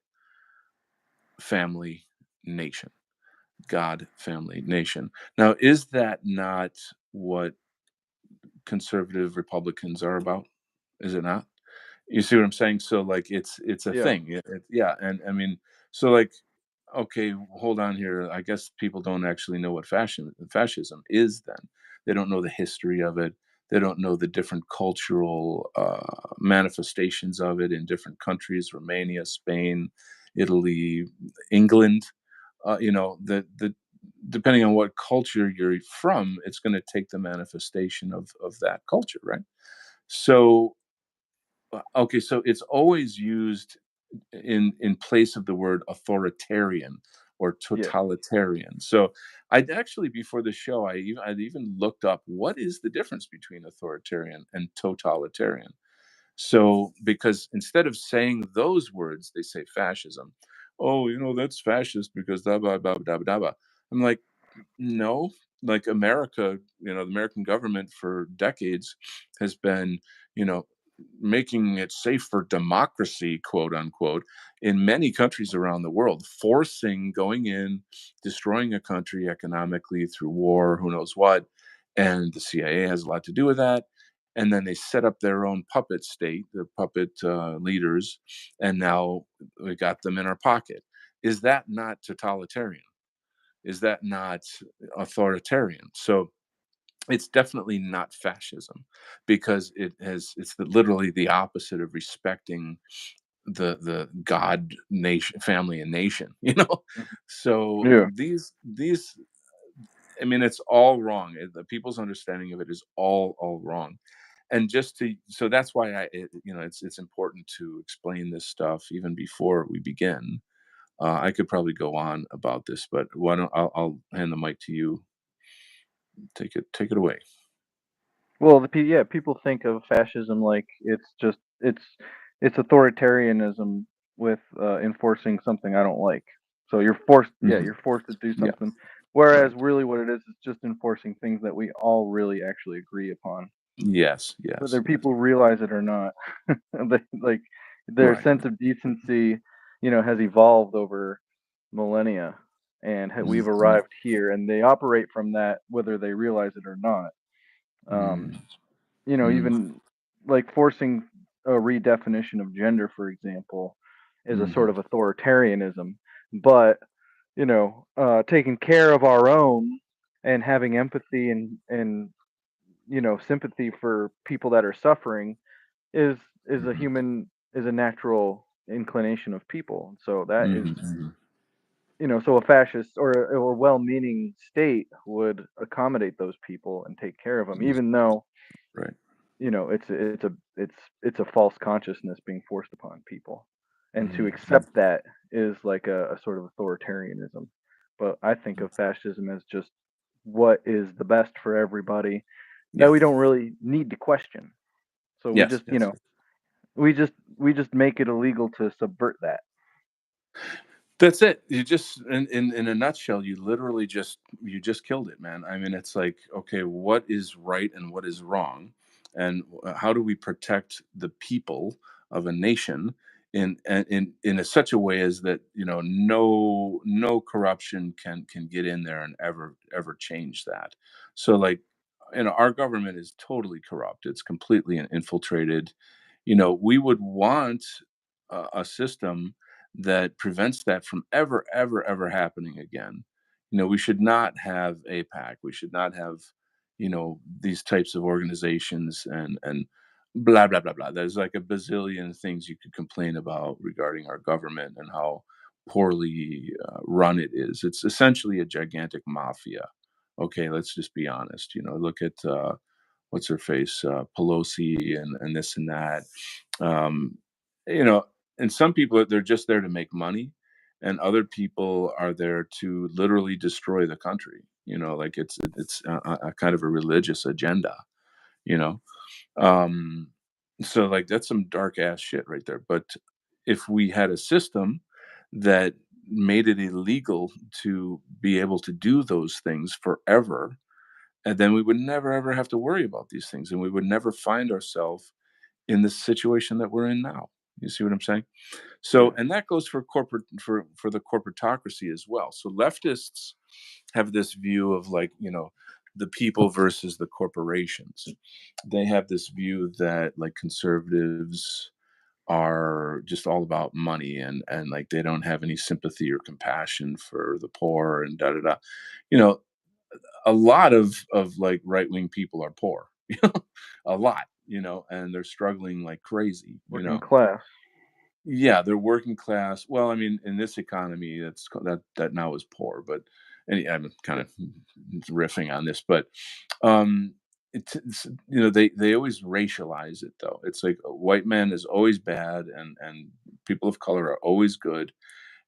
family, nation. God, family, nation. Now, is that not what conservative Republicans are about? Is it not? You see what I'm saying? So like it's a Yeah. thing. Yeah, and I mean, so like, okay, hold on here. I guess people don't actually know what fascism is. Then they don't know the history of it. They don't know the different cultural manifestations of it in different countries: Romania, Spain, Italy, England. The depending on what culture you're from, it's going to take the manifestation of that culture, right? So okay, so it's always used in place of the word authoritarian or Yeah. totalitarian. So I'd actually, before the show, I'd even looked up what is the difference between authoritarian and totalitarian. So because instead of saying those words, they say fascism. Oh, that's fascist because blah blah blah blah blah blah. I'm like, no, like America, the American government for decades has been, you know, making it safe for democracy, quote unquote, in many countries around the world, forcing going in, destroying a country economically through war, who knows what. And the CIA has a lot to do with that. And then they set up their own puppet state, the puppet leaders, and now we got them in our pocket. Is that not totalitarian? Is that not authoritarian? So it's definitely not fascism, because literally the opposite of respecting the God, nation, family, and nation. Mhm. So Yeah. I mean, it's all wrong. The people's understanding of it is all wrong. And just to so that's why it's important to explain this stuff even before we begin. I could probably go on about this, but why don't I'll hand the mic to you. Take it away. Well, yeah, people think of fascism like it's authoritarianism with enforcing something I don't like. So you're forced, yeah, Mhm. you're forced to do Yeah, something. Whereas right. really what it is just enforcing things that we all really actually agree upon, Yes, yes, whether yes. people realize it or not. Like their Right. sense of decency, has evolved over millennia, and we've Mhm, arrived here, and they operate from that whether they realize it or not. mm, Um, mm, even like forcing a redefinition of gender, for example, is a sort mhm, of authoritarianism. But taking care of our own and having empathy and sympathy for people that are suffering is is a mhm, human is a natural inclination of people. So that mhm, is mhm. so a fascist or a well-meaning state would accommodate those people and take care of them, Yes, even though right. it's a false consciousness being forced upon people, and to Mhm, mm. accept that is like a sort of authoritarianism. But I think of fascism as just what is the best for everybody that Yeah. we don't really need to question. So we Yes, just yes. we just make it illegal to subvert that. That's it. You just in a nutshell, you just killed it, man. I mean, it's like, okay, what is right and what is wrong, and how do we protect the people of a nation in such a way as that no corruption can get in there and ever change that. So like, our government is totally corrupt. It's completely infiltrated. We would want a system that prevents that from ever happening again. We should not have APAC. We should not have, these types of organizations and blah blah blah blah. There's like a bazillion things you could complain about regarding our government and how poorly run it is. It's essentially a gigantic mafia. Okay, let's just be honest. Look at what's her face, Pelosi, and this and that. Um, you know, and some people they're just there to make money, and other people are there to literally destroy the country. Like it's a kind of a religious agenda. You know, um, so like that's some dark ass shit right there. But if we had a system that made it illegal to be able to do those things forever, and then we would never ever have to worry about these things, and we would never find ourselves in the situation that we're in now. You see what I'm saying? So, Yeah. and that goes for corporate for the corporatocracy as well. So leftists have this view of like, the people versus the corporations. They have this view that like conservatives are just all about money, and like they don't have any sympathy or compassion for the poor and da da da. You know, a lot of like right wing people are poor, a lot, and they're struggling like crazy. Working class. Yeah, they're working class. Well, I mean, in this economy, that now is poor. But I'm kind of riffing on this, but um, they always racialize it though. It's like a white man is always bad, and people of color are always good,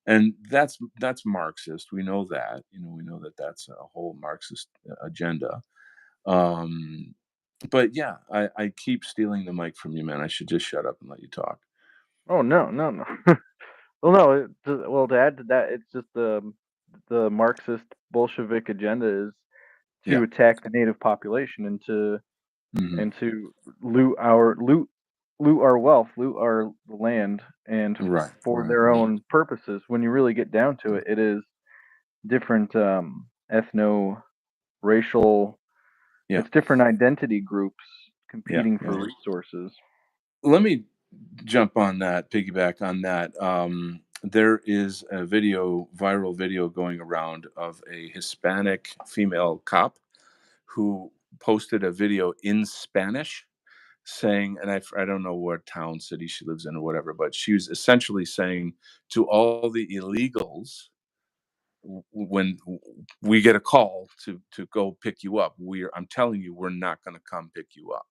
and that's Marxist. We know that. We know that that's a whole Marxist agenda. Um, but yeah, I keep stealing the mic from you, man. I should just shut up and let you talk. Oh no, no, no. Well, no. To add to that, it's just the Marxist Bolshevik agenda is to Yeah. attack the native population and to Hmm. and to loot our wealth, loot our land, and Right, for right, their right. own purposes. When you really get down to it, it is different ethno racial. Yeah, It's different identity groups yeah, competing yeah. for resources. Let me jump on that, piggyback on that. There is a viral video going around of a Hispanic female cop who posted a video in Spanish saying, and I don't know what town, city she lives in or whatever, but she was essentially saying to all the illegals, when we get a call to go pick you up, I'm telling you, we're not going to come pick you up.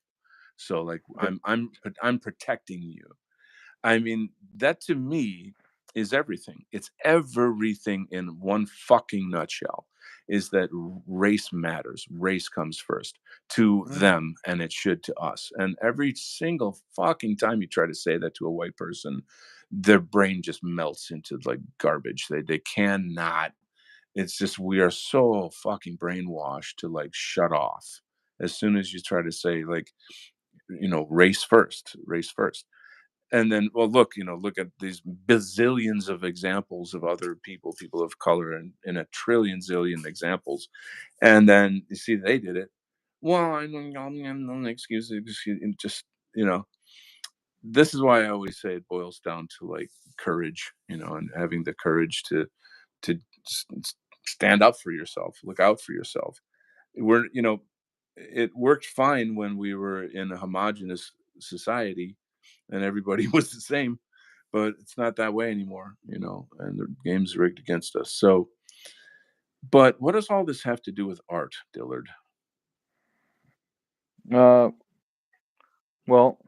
So like Yeah. I'm protecting you. I mean, that to me is everything. It's everything in one fucking nutshell. Is that race matters. Race comes first to Mhm. them, and it should to us. And every single fucking time you try to say that to a white person, their brain just melts into like garbage. They cannot. It's just we are so fucking brainwashed to like shut off as soon as you try to say like race first. And then, well, look at these bazillions of examples of other people of color, and in a trillion zillion examples. And then you see they did it. Well, I don't no excuse, and just, you know, this is why I always say it boils down to like courage, and having the courage to stand up for yourself, look out for yourself. It worked fine when we were in a homogenous society and everybody was the same, but it's not that way anymore, and the game's rigged against us. So, but what does all this have to do with art, Dillard? Uh, well,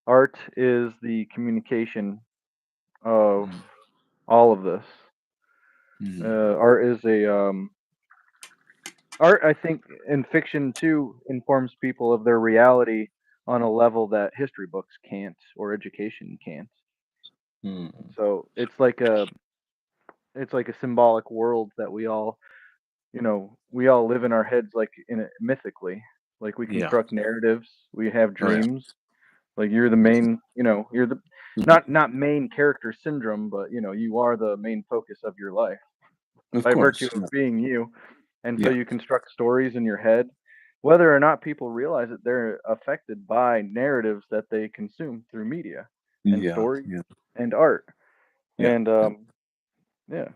art is the communication of Mm, all of this. mm, Art is art. I think in fiction too informs people of their reality on a level that history books can't or education can't. mm. So it's like a symbolic world that we all live in our heads like in it mythically. Like we Yeah. construct narratives, we have Oh, yeah. dreams. Like you're the main, you're the Mhm. not main character syndrome, but you are the main focus of your life Of by virtue course. of Yeah. being you. And so Yeah. you construct stories in your head. Whether or not people realize it, they're affected by narratives that they consume through media and Yeah. stories Yeah. and art. Yeah. And Yeah. yeah.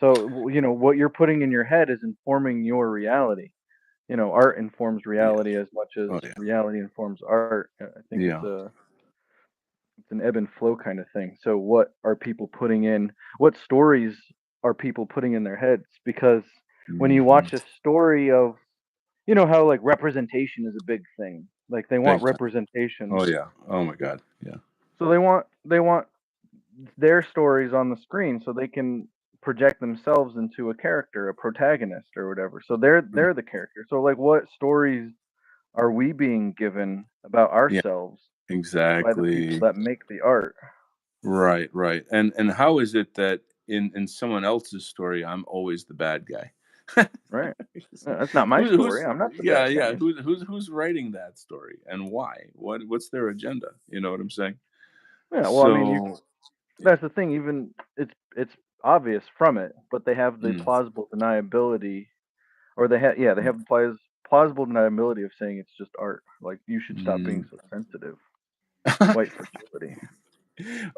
So what you're putting in your head is informing your reality. Art informs Yeah. reality as much as Oh, yeah. reality informs art. I think it's Yeah. an ebb and flow kind of thing. So what are people putting in? What stories are people putting in their heads? Because when you Mhm. watch a story of, how like representation is a big thing. Like they want Big time. representation. Oh, yeah. Oh, my God. Yeah. So they want their stories on the screen so they can project themselves into a character, a protagonist or whatever. So they're the character. So like what stories are we being given about Yeah. ourselves by the people Exactly. that make the art? Right, right. And how is it that in someone else's story, I'm always the bad guy? Right. That's not my story. Who's I'm not the yeah, bad yeah. guy. Who's writing that story and why? What's their agenda? You know what I'm saying? Yeah, well, I mean, So yeah. that's the thing. Even it's obvious from it, but they have the Mm, plausible deniability, or they mm, have the plausible deniability of saying it's just art. Like you should stop being mm. so sensitive. White fragility.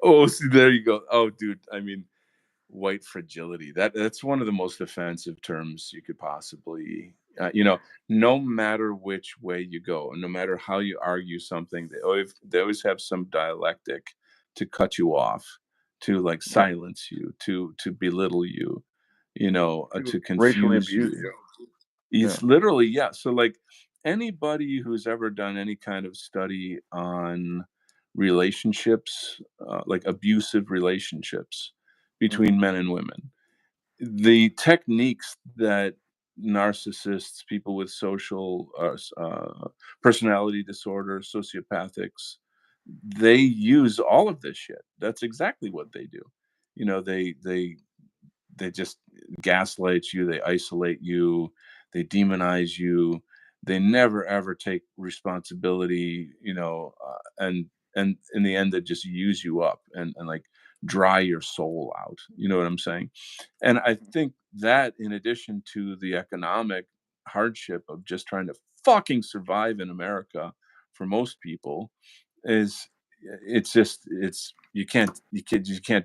Oh, see, there you go. Oh, dude. I mean, white fragility. That's one of the most offensive terms you could possibly, no matter which way you go, and no matter how you argue something, they always have some dialectic to cut you off, to like Yeah, silence you, to belittle you, to to racially confuse abuse you. you. Yeah. It's literally, yeah. So like anybody who's ever done any kind of study on relationships, like abusive relationships Hmm. between men and women, the techniques that narcissists, people with social personality disorder, sociopathics, they use all of this shit. That's exactly what they do. They just gaslight you, they isolate you, they demonize you. They never ever take responsibility, and in the end they just use you up and like dry your soul out. You know what I'm saying? And I think that in addition to the economic hardship of just trying to fucking survive in America for most people is it's you can't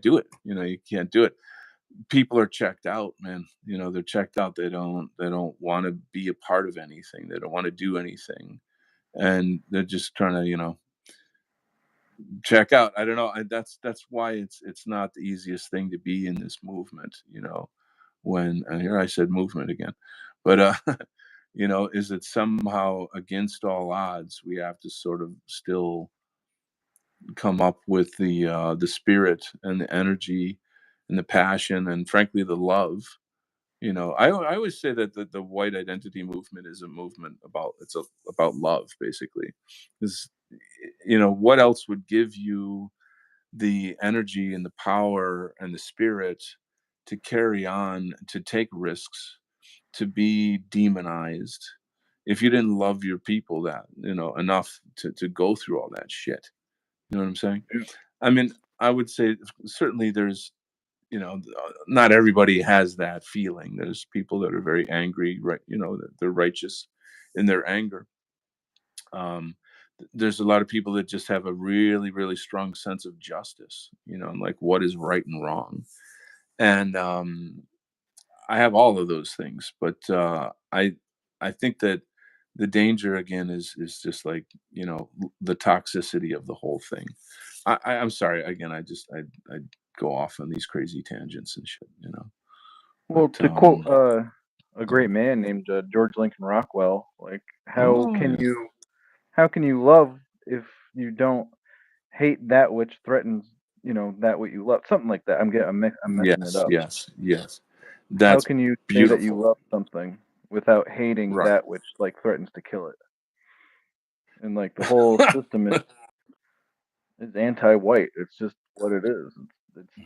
do it. You can't do it. People are checked out, man. They're checked out. They don't want to be a part of anything. They don't want to do anything, and they're just trying to check out. I don't know. That's why it's not the easiest thing to be in this movement. When and here I said movement again, but Is it somehow against all odds we have to sort of still come up with the spirit and the energy and the passion and frankly the love. I always say that the white identity movement is a movement about love, basically. Because what else would give you the energy and the power and the spirit to carry on, to take risks, to be demonized, if you didn't love your people that enough to go through all that shit. You know what I'm saying? Yeah. I mean, I would say certainly there's, not everybody has that feeling. There's people that are very angry, right? That they're righteous in their anger. There's a lot of people that just have a really, really strong sense of justice, and like what is right and wrong. And I have all of those things, but I think that the danger again is just like the toxicity of the whole thing. I'm sorry again. I go off on these crazy tangents and shit, Well, but to quote a great man named George Lincoln Rockwell, like oh yeah, how can you love if you don't hate that which threatens, that what you love? Something like that. I'm messing it yes, up. yes, yes. How That's can you say that you beautiful. love something without hating Right. that which like threatens to kill it? And like the whole system is anti-white. It's just what it is.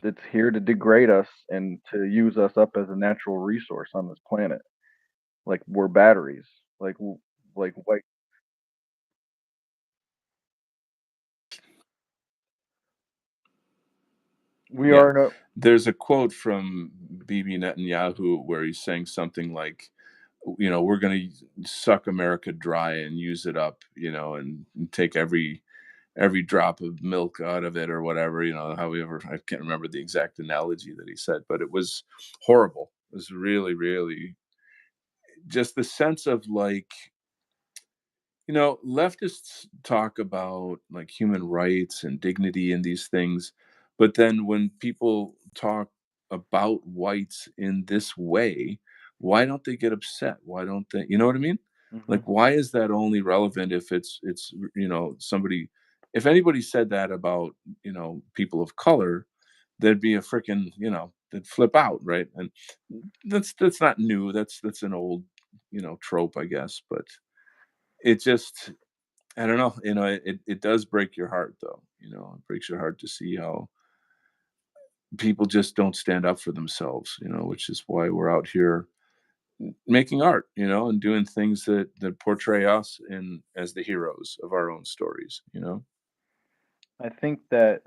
It's here to degrade us and to use us up as a natural resource on this planet. Like we're batteries. Like like white. We Yeah. are no. There's a quote from Bibi Netanyahu where he's saying something like, we're going to suck America dry and use it up, and take every drop of milk out of it or whatever, however, I can't remember the exact analogy that he said, but it was horrible. It was really, really just the sense of like, leftists talk about like human rights and dignity and these things, but then when people talk about whites in this way, why don't they get upset? Why don't they, you know what I mean? Mhm. Like, why is that only relevant if it's somebody, if anybody said that about, people of color, there'd be a freaking, they'd flip out, right? And that's not new. That's an old, trope, I guess, but it just, I don't know, it does break your heart though. It breaks your heart to see how people just don't stand up for themselves, which is why we're out here making art, and doing things that portray us in as the heroes of our own stories. I think that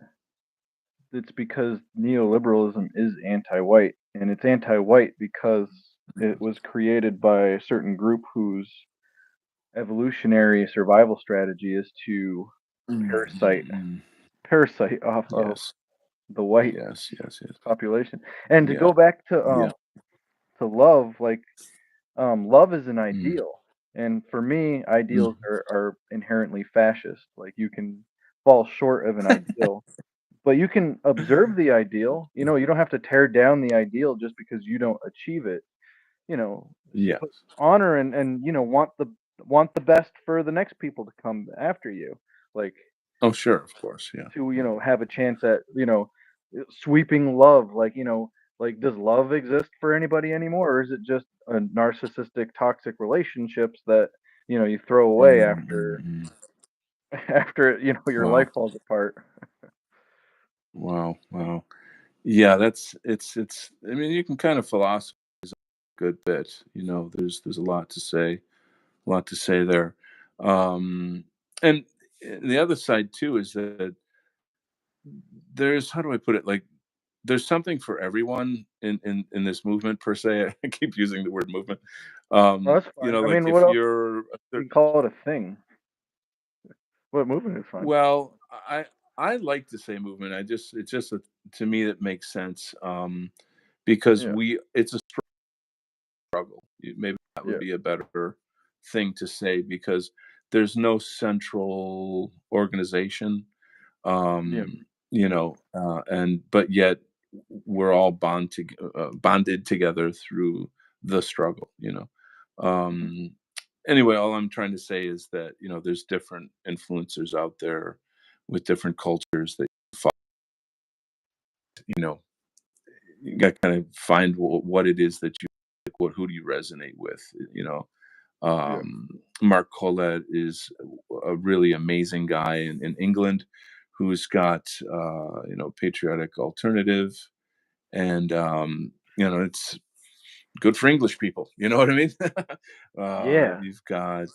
it's because neoliberalism is anti-white, and it's anti-white because it was created by a certain group whose evolutionary survival strategy is to parasite Mm, parasite off of yes. the white Yes, yes, yes. population. And to Yeah. go back Yeah. to love, like love is an Mm, ideal. And for me, mm. ideals are inherently fascist. Like you can fall short of an ideal, but you can observe the ideal. You don't have to tear down the ideal just because you don't achieve it. You know, Yes. but honor and want the best for the next people to come after you. Like Oh, sure, of course, yeah. to have a chance at sweeping love, like like does love exist for anybody anymore, or is it just a narcissistic toxic relationships that you throw away Mm, mm, after mm. after your life Wow. falls apart? Wow, wow. Yeah, it's I mean, you can kind of philosophize a good bit, there's a lot to say there. And the other side too is that there's, how do I put it? Like, there's something for everyone in this movement per se. I keep using the word movement. Well, that's fine. I Like mean, what if else you're you can call it a thing? What movement is fine? well, I like to say movement. It's just to me that makes sense. Because Yeah, it's a struggle. Maybe that would yeah, be a better thing to say because there's no central organization, yeah. and but yet we're all bonded together through the struggle. Mhm. Anyway, all I'm trying to say is that, there's different influencers out there with different cultures that you know, you got to kind of find what it is that you like, who do you resonate with, Yeah. Mark Collett is a really amazing guy in England who's got, patriotic alternative, and it's good for English people. You know what I mean? Yeah. You've got,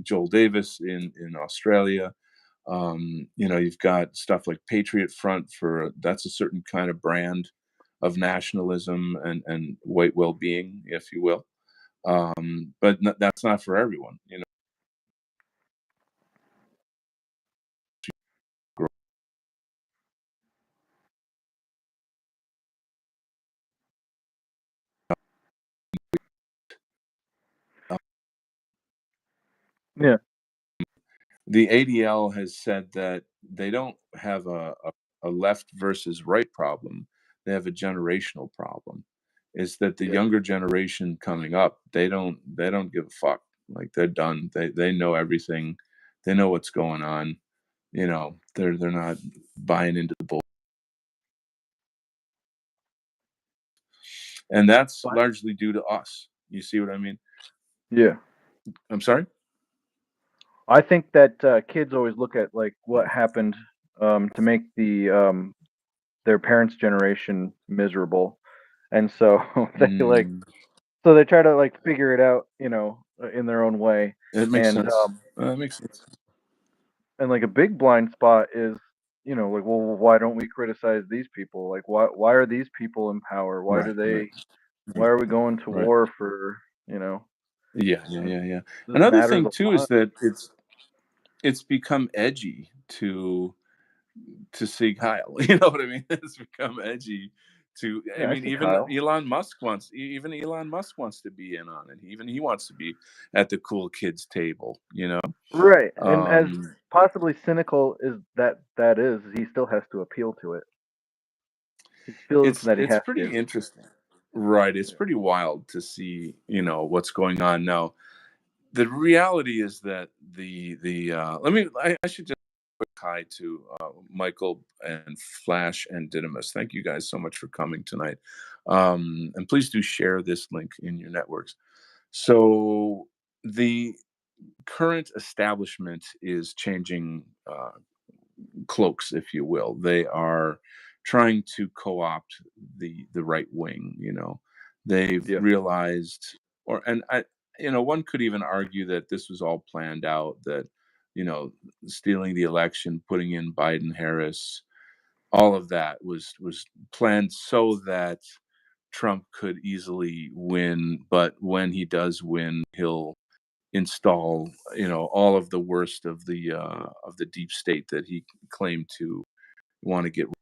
Joel Davis in Australia. You've got stuff like Patriot Front for that's a certain kind of brand of nationalism and white well-being, if you will. But that's not for everyone. Yeah. The ADL has said that they don't have a left versus right problem. They have a generational problem. Is that the Yeah. younger generation coming up, they don't give a fuck. Like they're done. They know everything. They know what's going on. They're not buying into the bull. And that's But largely due to us. You see what I mean? yeah. I'm sorry? I think that kids always look at like what happened to make their parents' generation miserable, and so Mm, they try to like figure it out, in their own way, it makes and sense. It makes sense. like a big blind spot is, like, well, why don't we criticize these people? Like, why are these people in power? Right, right, Why right, are we going to right. war for, you know? Yeah, yeah, uh, yeah, yeah. This Another matters thing a too is lot. that it's become edgy to see Kyle. You know what I mean? It's become edgy to. I Yeah, I mean, see even Kyle. Elon Musk wants to be in on it. Even he wants to be at the cool kids table. Right, and as Um, possibly cynical as that is, he still has to appeal to it. He feels it's that he it's has pretty to. interesting, right? It's Yeah. pretty wild to see what's going on now. The reality is that I should just quick hi to Michael and Flash and Didymus. Thank you guys so much for coming tonight, and please do share this link in your networks. So the current establishment is changing cloaks, if you will. They are trying to co-opt the right wing. They've Yeah. realized, one could even argue that this was all planned out. That you know, stealing the election, putting in Biden, Harris, all of that was planned so that Trump could easily win. But when he does win, he'll install all of the worst of the deep state that he claimed to want to get. You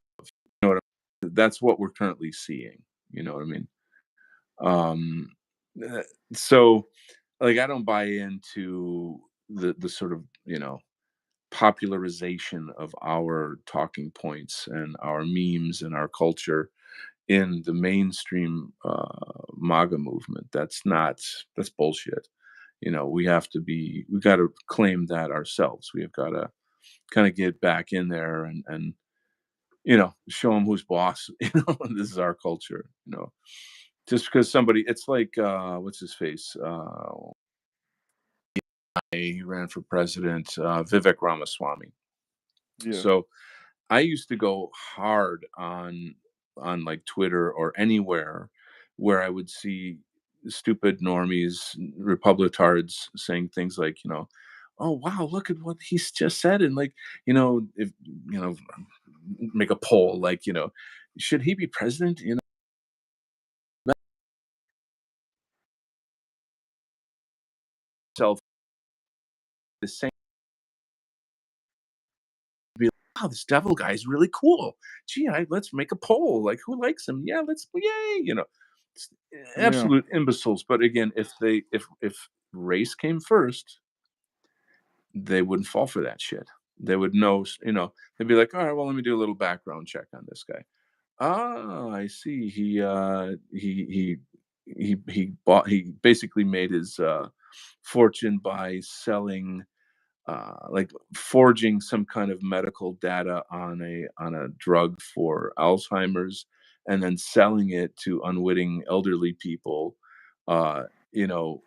know what That's what we're currently seeing. You know what I mean? Um, uh, so like I don't buy into the sort of popularization of our talking points and our memes and our culture in the mainstream MAGA movement. That's bullshit. We got to claim that ourselves. We've got to kind of get back in there and show them who's boss. This is our culture. Just because somebody, it's like what's his face? He ran for president, Vivek Ramaswamy. Yeah. So I used to go hard on like Twitter or anywhere where I would see stupid normies, republicards saying things like, oh wow, look at what he's just said, and like, if make a poll like, should he be president? Self the same. Be like, wow, this devil guy is really cool. Gee, let's make a poll. Like, who likes him? Yeah, let's, yay. It's Yeah. absolute imbeciles. But again, if race came first, they wouldn't fall for that shit. They would know, they'd be like, all right, well, let me do a little background check on this guy. Ah, I see. He he basically made his fortune by selling like forging some kind of medical data on a drug for Alzheimer's, and then selling it to unwitting elderly people, uh, you know,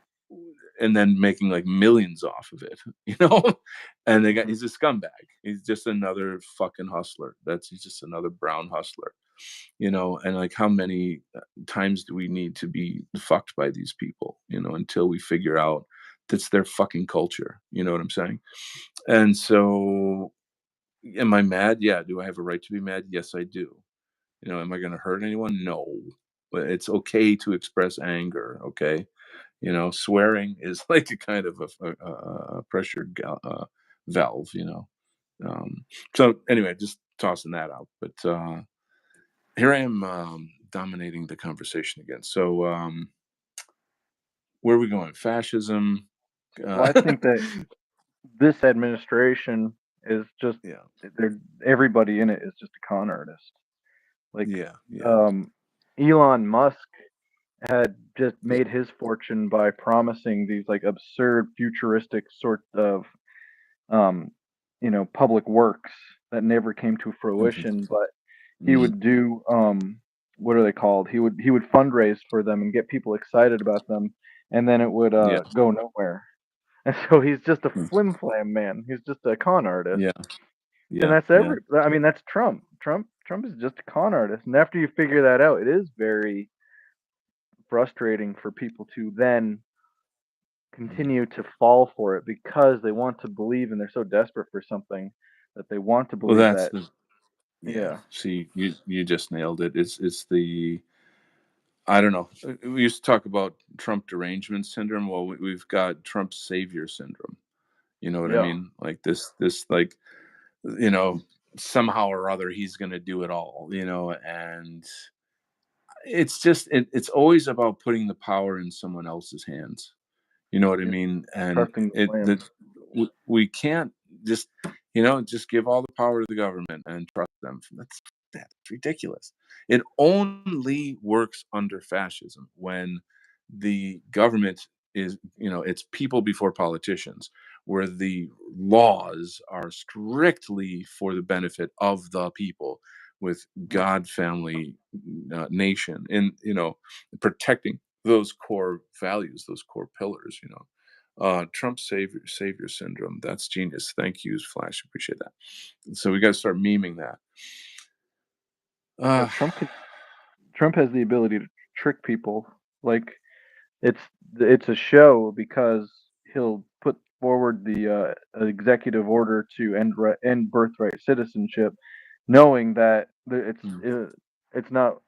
and then making like millions off of it, you know. And Mhm. he's a scumbag. He's just another fucking hustler. He's just another brown hustler, you know. And like, how many times do we need to be fucked by these people, you know, until we figure out that's their fucking culture, you know what I'm saying? And so, am I mad? Yeah. Do I have a right to be mad? Yes, I do. You know, am I going to hurt anyone? No. But it's okay to express anger. Okay. You know, swearing is like a kind of a pressured valve. You know. So anyway, just tossing that out. But here I am dominating the conversation again. So where are we going? Fascism. Well, Uh, I think that this administration is just yeah. they're everybody in it is just a con artist. Like, Yeah. Yeah. um, Elon Musk had just Yeah. made his fortune by promising these like absurd futuristic sort of um, public works that never came to Hmm. fruition. But he Hmm. would do what are they called? He would fundraise for them and get people excited about them, and then it would Yeah. go nowhere. And so he's just a flim flam man. He's just a con artist. Yeah. And Yeah. that's Yeah. I mean, that's Trump. Trump is just a con artist. And after you figure that out, it is very frustrating for people to then Mhm. continue to fall for it because they want to believe and they're so desperate for something that they want to Well, believe that's that. the yeah. Yeah. See, you just nailed it. It's the I don't know. We used to talk about Trump derangement syndrome. Well, we've got Trump savior syndrome. You know what I Yeah. mean? Like this like, you know, somehow or other he's going to do it all, you know. And it's always about putting the power in someone else's hands. You know what I Yep. mean? And Trusting the it plan. that we can't just, you know, just give all the power to the government and trust them. That's ridiculous. It only works under fascism when the government is, you know, it's people before politicians, where the laws are strictly for the benefit of the people, with Mhm. God, family, nation, and, you know, protecting those core values, those core pillars, you know. Trump savior syndrome. That's genius. Thank you, Flash. Appreciate that. So we got to start memeing that. Yeah, Uh, Trump has the ability to trick people. Like, it's it's a show because he'll put forward the executive order to end birthright citizenship, knowing that mm, it's not,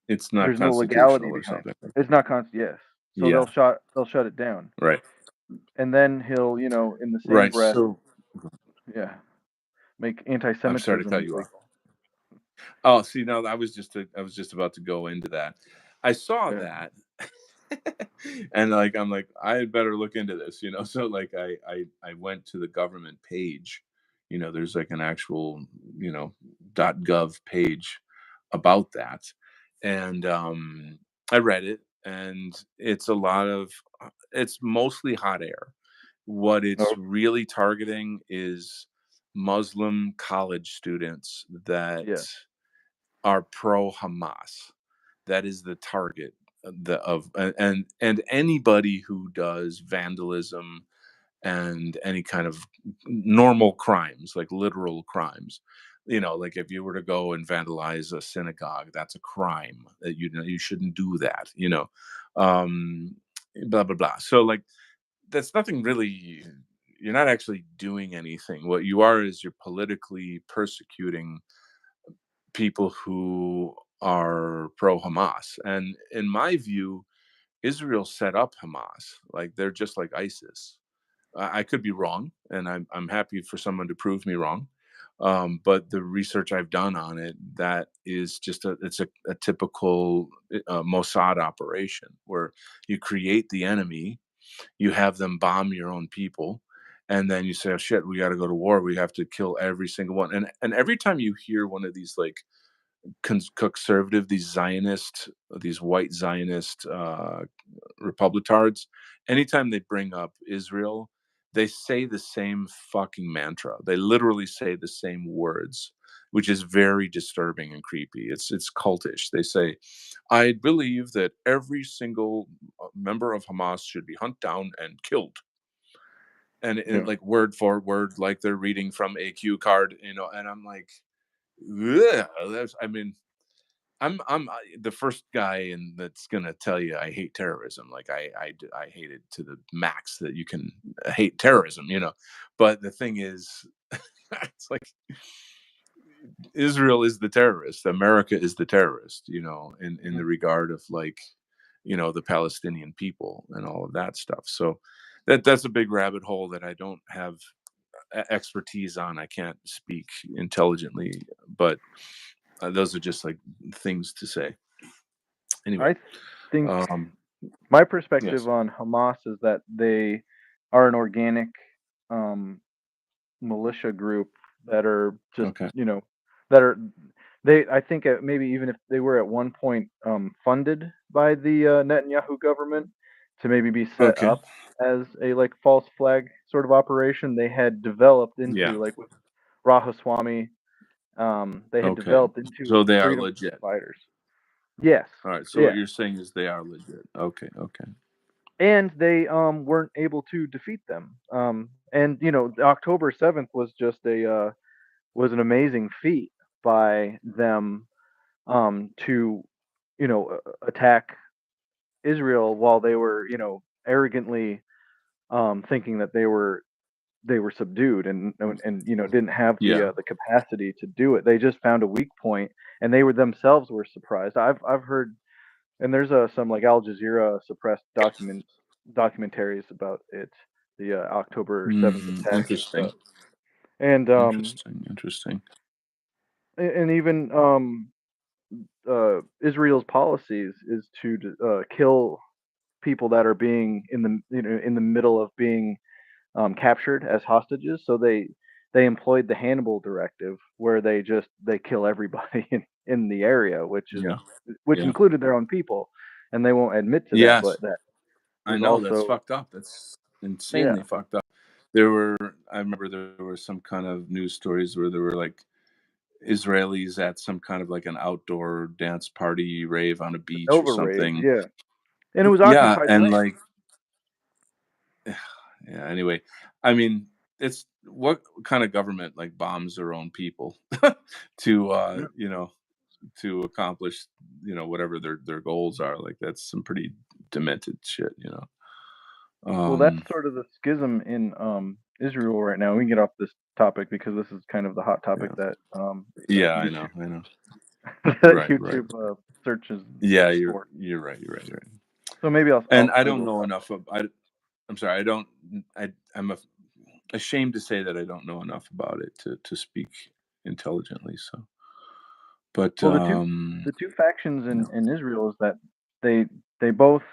it's not there's no legality constitutional or behind something. it. It's not yes. So Yeah. they'll shut it down, Right. and then he'll, in the same Right. breath, So yeah, make I'm sorry to anti-Semitism cut you off. illegal. Oh, see, no, I was just about to go into that. I saw Yeah. that, and like I'm like I had better look into this, you know. So like I went to the government page, you know. There's like an actual, you know, .gov page about that, and I read it, and it's a lot of it's mostly hot air. What it's Oh, really targeting is Muslim college students that yeah. are pro Hamas. That is the target and anybody who does vandalism and any kind of normal crimes, like literal crimes. You know, like if you were to go and vandalize a synagogue, that's a crime. That you know you shouldn't do that. You know, um, blah blah blah. So like that's nothing really. You're not actually doing anything. What you are is you're politically persecuting people who are pro Hamas. And in my view, Israel set up Hamas. Like they're just like ISIS. I could be wrong, and I'm happy for someone to prove me wrong. But the research I've done on it, that is just a typical Mossad operation where you create the enemy, you have them bomb your own people, and then you say, "Oh shit, we got to go to war. We have to kill every single one." And every time you hear one of these like conservative, these white Zionist Republicards, anytime they bring up Israel, they say the same fucking mantra. They literally say the same words, which is very disturbing and creepy. It's cultish. They say, "I believe that every single member of Hamas should be hunted down and killed." And Yeah. like word for word, like they're reading from a cue card, and I'm like, "Ugh," I mean, I'm the first guy that's gonna tell you I hate terrorism. Like I hate it to the max that you can hate terrorism. But the thing is, it's like Israel is the terrorist, America is the terrorist. In Mhm. the regard of like, the Palestinian people and all of that stuff. So that's a big rabbit hole that I don't have expertise on. I can't speak intelligently, but those are just like things to say. Anyway, I think um, my perspective yes. on Hamas is that they are an organic um, militia group that are just, Okay. that are they. I think maybe even if they were at one point funded by the Netanyahu government to maybe be set Okay. up as a like false flag sort of operation, they had developed Yeah. into like with Rahaswamy, they had Okay. developed into So they are freedom legit. fighters. Yes, All right. So what yeah, you're saying is they are legit. Okay. Okay. and they weren't able to defeat them. And October 7th was just a was an amazing feat by them to attack Israel while they were arrogantly thinking that they were subdued and didn't have Yeah. the capacity to do it. They just found a weak point, and they were themselves were surprised. I've heard, and there's some like Al Jazeera suppressed documentaries about it, the October 7th attack and Interesting. stuff. And Interesting. Interesting. even Israel's policies is to kill people that are being in the middle of being captured as hostages. So they employed the Hannibal directive, where they kill everybody in the area, Yeah. which Yeah. included their own people, and they won't admit to that, Yes. but that I was know that's also, fucked up. That's insanely yeah, fucked up. I remember there were some kind of news stories where there were like Israelis at some kind of like an outdoor dance party rave on a the beach or Nova rave, something. yeah, and it was Yeah, occupied and land. like, yeah, anyway, I mean, it's what kind of government like bombs their own people to Yeah. to accomplish, whatever their goals are. Like that's some pretty demented shit. Well, that's Um sort of the schism in Israel right now. We can get off this topic because this is kind of the hot topic yeah. that Yeah, I YouTube know, I know. that Right, right. YouTube searches Yeah, you're for. you're right, you're right, you're right. So maybe And I I don't will know stop. enough I'm sorry, I don't ashamed to say that I don't know enough about it to speak intelligently, so but Well, the two factions yeah. in Israel is that they they both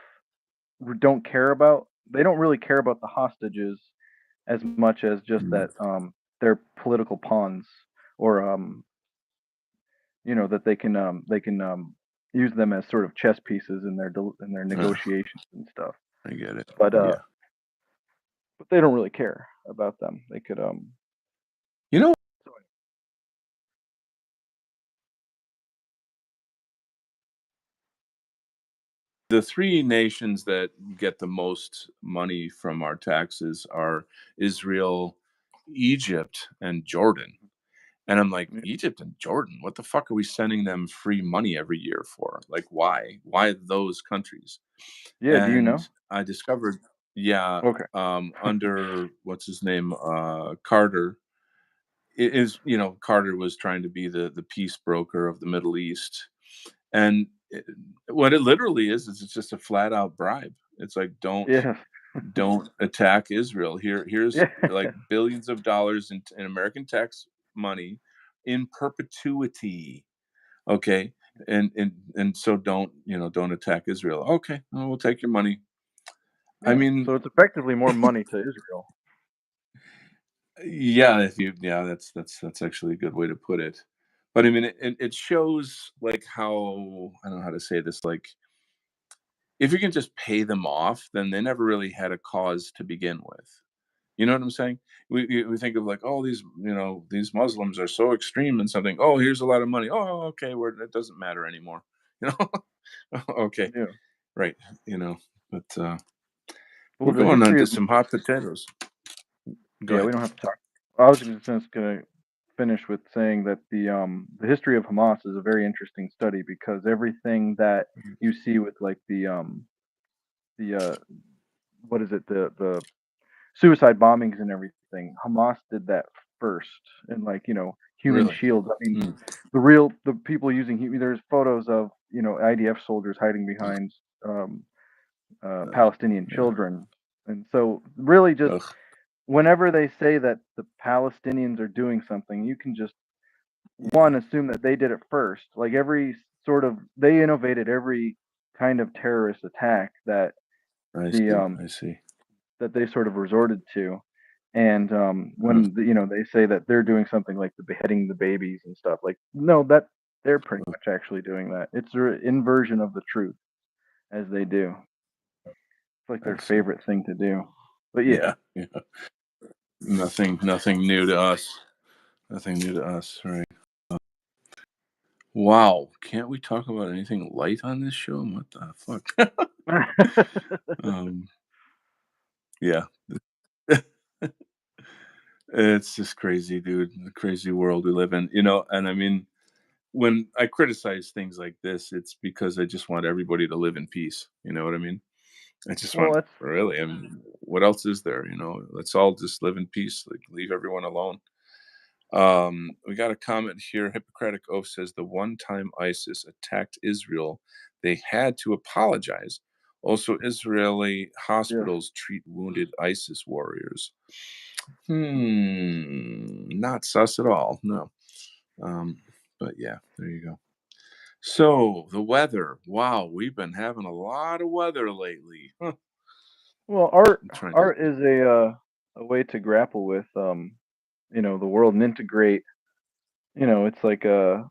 don't care about, they don't really care about the hostages as much as just Mm. that they're political pawns, or that they can use them as sort of chess pieces in their Uh, negotiations and stuff. I get it. But Yeah. they don't really care about them. They could You know, the three nations that get the most money from our taxes are Israel, Egypt, and Jordan. And I'm like, Egypt and Jordan, what the fuck are we sending them free money every year for? Like, why? Why those countries? Yeah, do you And know? I discovered, yeah, Okay. under what's his name, Carter, it is, Carter was trying to be the peace broker of the Middle East, and what it literally is it's just a flat out bribe. It's like Yeah. don't attack Israel. Here's Yeah. like billions of dollars in American tax money in perpetuity. Okay. And so don't attack Israel. Okay, well, we'll take your money. I Yeah. mean, So it's effectively more money to Israel. yeah, if you yeah, that's actually a good way to put it. But I mean, it shows like how I don't know how to say this. Like, if you can just pay them off, then they never really had a cause to begin with. You know what I'm saying? We think of like, oh, these these Muslims are so extreme in something. Oh, here's a lot of money. Oh, okay, it doesn't matter anymore. You know? Okay, Yeah. right. You know, but Well, we're the going on history to of some hot potatoes. Go yeah, we ahead. don't have to talk. I was just gonna finish with saying that the history of Hamas is a very interesting study because everything that you see with like the what is it the suicide bombings and everything, Hamas did that first, and like human Really? shields. I mean, Mm, the people using there's photos of IDF soldiers hiding ugh, behind um, ugh, Palestinian yeah. children, and so really just Ugh. whenever they say that the Palestinians are doing something, you can just one assume that they did it first. Like every sort of they innovated every kind of terrorist attack I the see. um I see. that they sort of resorted to. And Ugh, when they say that they're doing something like the beheading the babies and stuff, like no, that they're pretty ugh, much actually doing that. It's their inversion of the truth as they do. It's like their excellent. favorite thing to do. But yeah, Yeah. Yeah. Nothing new to us. Nothing new to us. Right. Wow. Can't we talk about anything light on this show? What the fuck? um. Yeah. It's just crazy, dude. The crazy world we live in. And I mean, when I criticize things like this, it's because I just want everybody to live in peace. You know what I mean? I just well, want that's really. I mean, what else is there? Let's all just live in peace. Like, leave everyone alone. We got a comment here. Hippocratic Oath says the one time ISIS attacked Israel, they had to apologize. Also, Israeli yes. hospitals treat wounded ISIS warriors. Not sus at all. No. Um, but yeah, there you go. So the weather. Wow, we've been having a lot of weather lately. Huh. Well, art I'm trying to. art is a way to grapple with the world and integrate. It's like you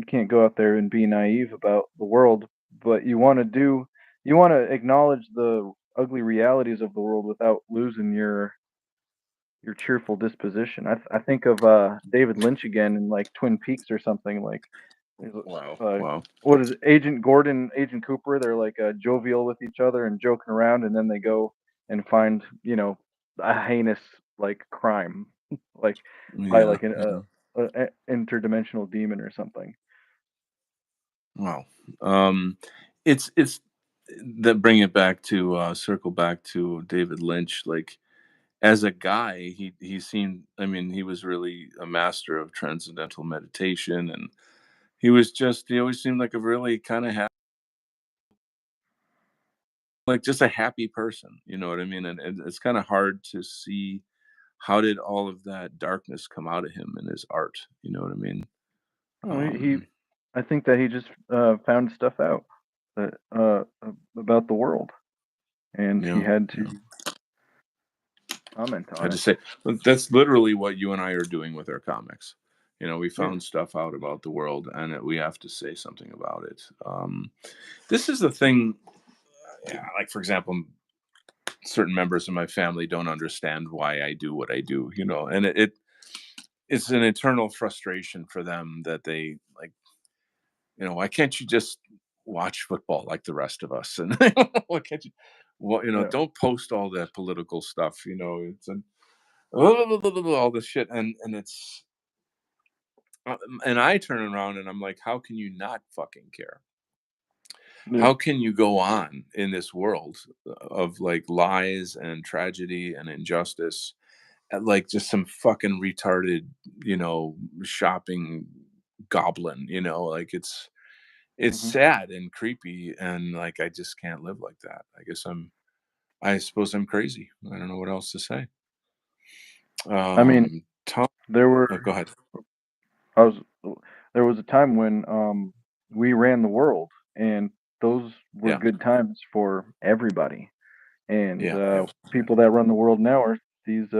can't go out there and be naive about the world, but you want to acknowledge the ugly realities of the world without losing your cheerful disposition. I think of David Lynch again in like Twin Peaks or something like Wow. uh, Wow. what is it, Agent Gordon, Agent Cooper. They're like jovial with each other and joking around, and then they go and find a heinous like crime, like by Yeah. like an Yeah. interdimensional demon or something. Wow. It's that bring it back to circle back to David Lynch. Like, as a guy, he seemed. I mean, he was really a master of transcendental meditation, and he always seemed like a really kind of like just a happy person. You know what I mean? And it's kind of hard to see how did all of that darkness come out of him in his art. You know what I mean? Oh, Um, I think that he just found stuff out that about the world, and he yeah. had Yeah. to comment I on it. just say but that's literally what you and I are doing with our comics. We Yeah. found stuff out about the world, and we have to say something about it. This is the thing. Yeah, like for example, certain members of my family don't understand why I do what I do. And it's an eternal frustration for them that they like. Why can't you just watch football like the rest of us? And why can't you? Well, Yeah. don't post all that political stuff. It's all this shit, and it's and I turn around and I'm like, how can you not fucking care? Yeah. How can you go on in this world of like lies and tragedy and injustice at like just some fucking retarded, shopping goblin, like it's Hmm. sad and creepy, and like I just can't live like that. I suppose I'm crazy. I don't know what else to say. I mean, Tom, there were oh, go ahead. I was there was a time when we ran the world, and those were Yeah. good times for everybody. And Yeah. Yeah. Yeah. people that run the world now are these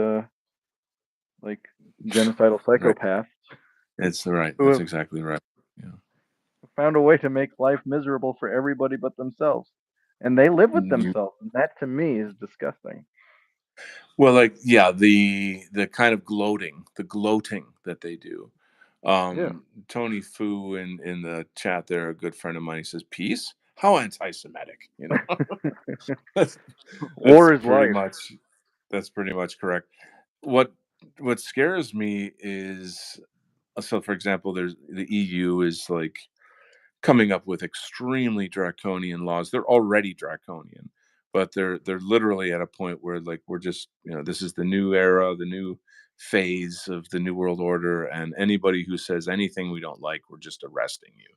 like genocidal Right. psychopaths. It's right. Who That's have exactly right. Yeah. found a way to make life miserable for everybody but themselves, and they live with You themselves, and that to me is disgusting. Well, like, yeah, the kind of gloating that they do. Yeah. Tony Fu in the chat there, a good friend of mine, he says, "Peace? How anti-Semitic?" You know, that's that's War is pretty life. much that's pretty much correct. What what scares me is so, for example, there's the EU is like coming up with extremely draconian laws. They're already draconian, but they're literally at a point where like we're just, this is the new era, the new phase of the new world order, and anybody who says anything we don't like, we're just arresting you.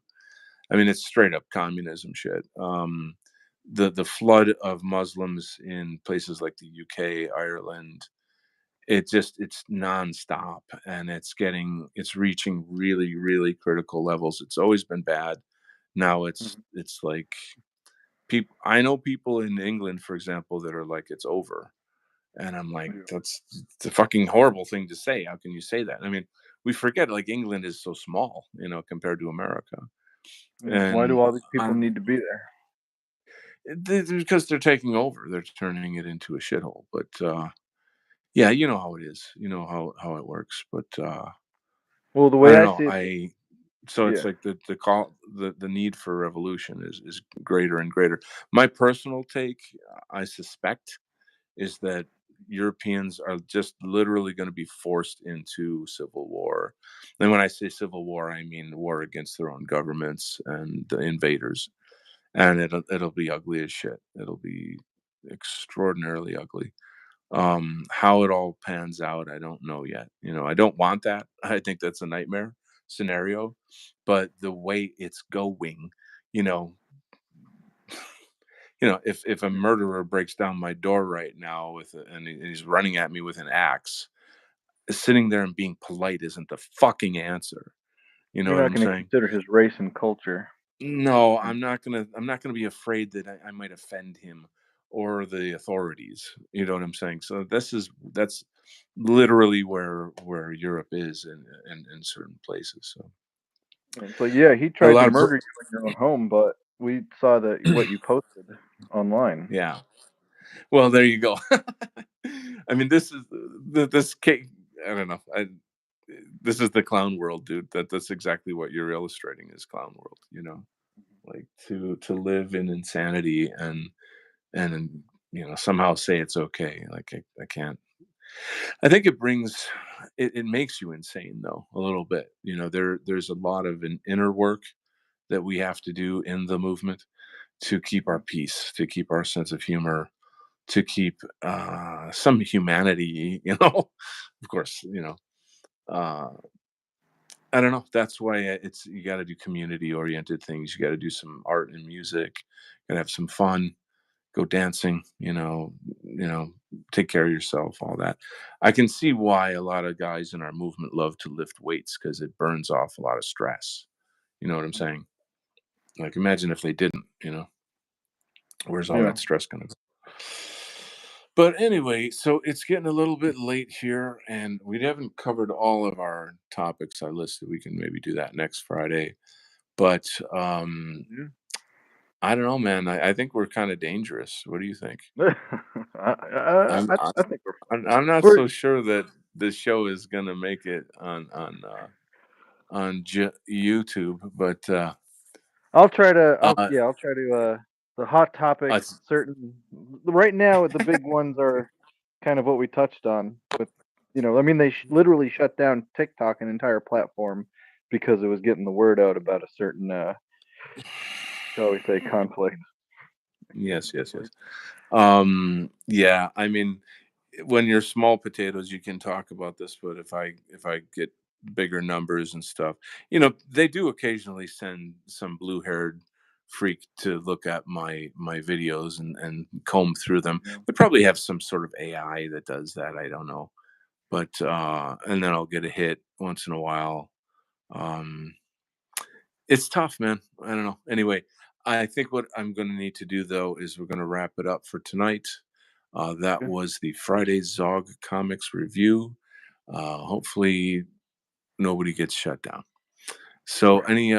I mean, it's straight up communism shit. The flood of Muslims in places like the UK, Ireland, it's nonstop, and it's reaching really, really critical levels. It's always been bad. Now Mhm. it's like people. I know people in England, for example, that are like it's over, and I'm like, Yeah. that's it's a fucking horrible thing to say. How can you say that? I mean, we forget like England is so small, compared to America, Yeah. Why do and all these people I'm need to be there? because they're taking over. They're turning it into a shithole. But yeah, you know how it is. You know how it works. But Well, the I way don't I know. see it, So it's yeah. like the need for revolution is greater and greater. My personal take, I suspect, is that Europeans are just literally going to be forced into civil war. And when I say civil war, I mean war against their own governments and the invaders. And it'll be ugly as shit. It'll be extraordinarily ugly. How it all pans out, I don't know yet. I don't want that. I think that's a nightmare scenario. But the way it's going, you know, if a Yeah. murderer breaks down my door right now and he's running at me with an axe, sitting there and being polite isn't the fucking answer. You know You're what not I'm going to saying? consider his race and culture. No, And I'm not gonna be afraid that I might offend him or the authorities. You know what I'm saying? So that's literally where Europe is in certain places. So it's like, yeah, he a tried to lot of murder you in your own home, but we saw that what you posted online. yeah. Well, there you go. I mean, this is this cake. I don't know. This is the clown world, dude. That's exactly what you're illustrating is clown world. Like to live in insanity and somehow say it's okay. Like I can't. I think it makes you insane though a little bit. There's a lot of an inner work that we have to do in the movement to keep our Mhm. peace, to keep our sense of humor, to keep some humanity. Of course. Uh, I don't know. That's why it's you got to do community oriented things. You got to do some art and music. Got to have some fun. Go dancing. Take care of yourself. All that. I can see why a lot of guys in our movement love to lift weights because it burns off a lot of stress. You know what I'm saying? Like, imagine if they didn't. Where's all Yeah. that stress going to go? But anyway, so it's getting a little bit late here, and we haven't covered all of our topics I listed. We can maybe do that next Friday. But Yeah. I don't know, man. I think we're kind of dangerous. What do you think? I'm I, I think I'm not we're so sure that the show is gonna make it on YouTube, but I'll try to, the hot topics, us certain right now, the big ones are kind of what we touched on with, I mean, they literally shut down TikTok, an entire platform, because it was getting the word out about a certain, shall we say, conflict. yes, It's yes, like, yes. Yeah, I mean, when you're small potatoes, you can talk about this, but if I get bigger numbers and stuff, they do occasionally send some blue-haired freak to look at my videos and comb through them. yeah. They probably have some sort of AI that does that. I don't know, but and then I'll get a hit once in a while. Um, it's tough, man. I don't know. Anyway, I think what I'm going to need to do though is we're going to wrap it up for tonight. That Okay. was the Friday ZOG Comics review. Hopefully, nobody gets shut down. So any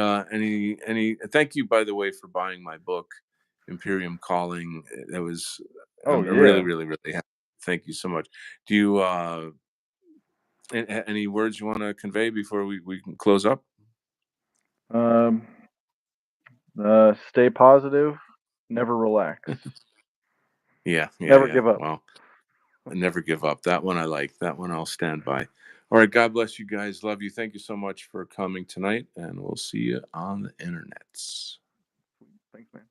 thank you, by the way, for buying my book, Imperium Calling. That was Oh I'm really, yeah. really, really happy. Thank you so much. Do you any words you want to convey before we can close up? Um, stay positive. Never relax. Yeah, yeah, Never yeah. give up. Well, never give up. That one I like. That one I'll stand by. All right. God bless you guys. Love you. Thank you so much for coming tonight, and we'll see you on the internets. Thanks, man.